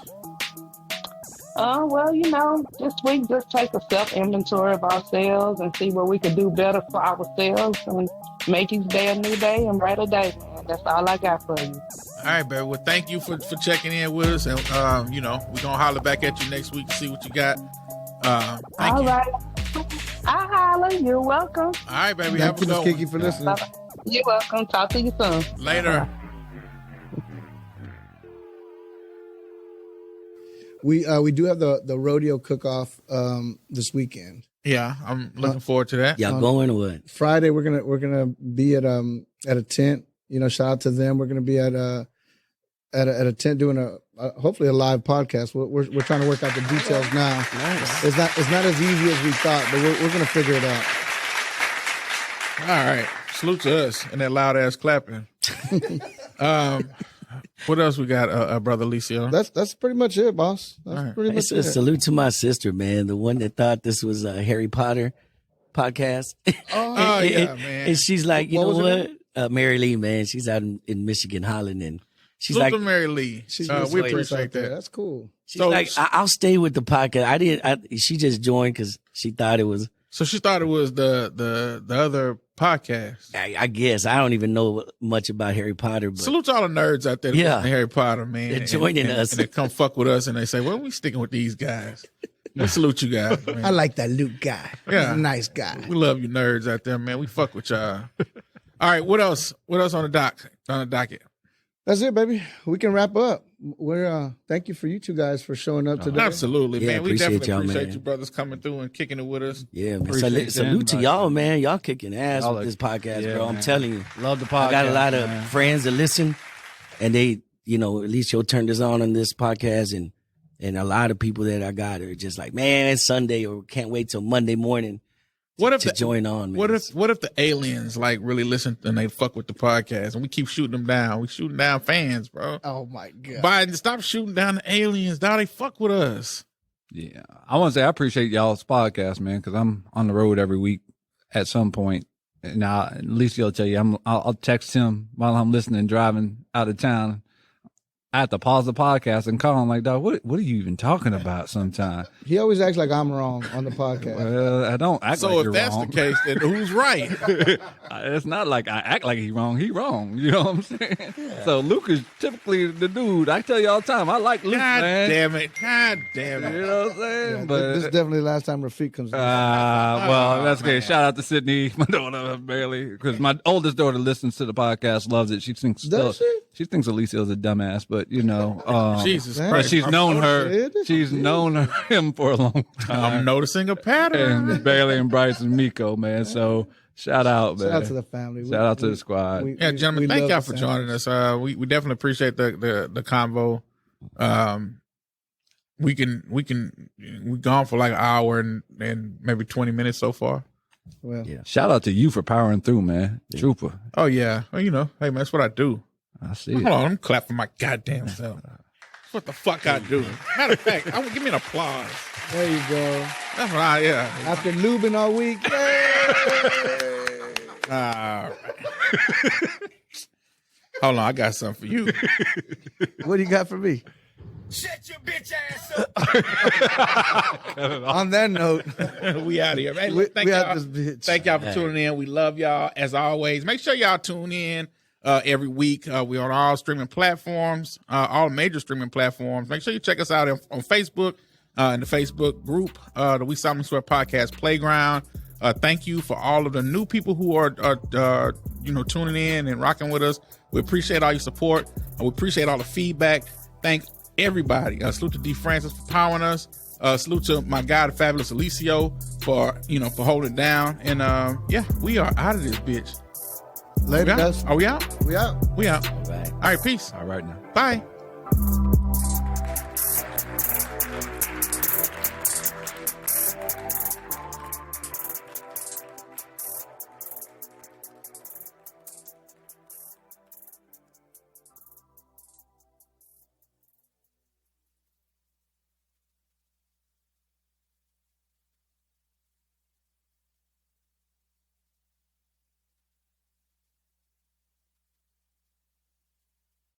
Well, this week just take a self-inventory of ourselves and see what we could do better for ourselves and make each day a new day and brighter day, man. That's all I got for you. All right, baby. Well, thank you for checking in with us. And, we're going to holler back at you next week to see what you got. Thank you. Right. I holler. You're welcome. All right, baby. Thank you, Miss Kiki, for listening. You're welcome. Talk to you soon. Later. We do have the rodeo cook-off this weekend. Yeah, I'm looking forward to that. Y'all going or what? Friday we're gonna be at a tent. Shout out to them. We're gonna be at a tent doing hopefully a live podcast. We're trying to work out the details now. Nice. It's not as easy as we thought, but we're gonna figure it out. All right. Salute to us and that loud ass clapping. What else we got, Brother Alicio? That's pretty much it, boss. That's pretty much it. Salute to my sister, man. The one that thought this was a Harry Potter podcast. Oh, yeah, man. And she's like, you know was her what? Mary Lee, man. She's out in Michigan, Holland, and she's Salute like, to Mary Lee. We appreciate that. That's cool. She's like, I'll stay with the podcast. She just joined because she thought it was. So she thought it was the other podcast. I guess I don't even know much about Harry Potter. But salute to all the nerds out there that listen to Harry Potter, man. They're joining us. And they come fuck with us and they say, well, we sticking with these guys. We salute you guys, man. I like that Luke guy. Yeah. He's a nice guy. We love you nerds out there, man. We fuck with y'all. All right, what else? What else on the docket? That's it, baby. We can wrap up. We're thank you for you two guys for showing up today. Absolutely, man. We appreciate definitely y'all, appreciate man. you brothers coming through and kicking it with us. Yeah, man. Salute to y'all, man. Y'all kicking ass with this podcast, bro. man. I'm telling you. Love the podcast. I got a lot of man. friends that listen, and they, at least you'll turn this on this podcast, and a lot of people that I got are just like, man, it's Sunday, or can't wait till Monday morning to join on, man. What if the aliens really listen and they fuck with the podcast and we keep shooting them down? We shooting down fans, bro. Oh my God. Biden, stop shooting down the aliens. Now they fuck with us. Yeah. I want to say I appreciate y'all's podcast, man, because I'm on the road every week at some point. And at least he'll tell you, I'll text him while I'm listening, driving out of town. I have to pause the podcast and call him like, dog, what are you even talking about sometimes? He always acts like I'm wrong on the podcast. Well, I don't act like you're wrong. So if that's the case, then who's right? It's not like I act like he's wrong. He wrong. You know what I'm saying? Yeah. So Luke is typically the dude. I tell you all the time, I like Luke, man. God damn it. You know what I'm saying? Yeah, but this is definitely the last time Rafiq comes in. Well, that's okay. Shout out to Sydney, my daughter, barely. Because my oldest daughter listens to the podcast, loves it. She thinks she thinks Alicia's a dumbass, but Jesus but Christ. she's known him for a long time. I'm noticing a pattern. And Bailey and Bryce and Miko, man. So shout out, man. Shout out to the family. Shout out to the squad. Gentlemen, thank y'all for joining us. We definitely appreciate the convo. We're gone for like an hour and maybe 20 minutes so far. Well, shout out to you for powering through, man. Trooper. Oh yeah. Well, hey man, that's what I do. I see. Hold on, I'm clap for my goddamn self. That's what the fuck I do. Matter of fact, give me an applause. There you go. That's what After lubing all week. All right. Hold on, I got something for you. What do you got for me? Shut your bitch ass up. On that note, we out of here. Hey, thank y'all for tuning in. We love y'all as always. Make sure y'all tune in every week. We're on all streaming platforms, all major streaming platforms. Make sure you check us out on Facebook, in the Facebook group, the We Solemnly Swear Podcast Playground. Thank you for all of the new people who are tuning in and rocking with us. We appreciate all your support. We appreciate all the feedback. Thank everybody. Salute to D. Francis for powering us. Salute to my guy, the fabulous Alicio, for holding it down. And we are out of this bitch. Later, guys. Are we out? We out. We out. All right. All right, peace. All right now. Bye.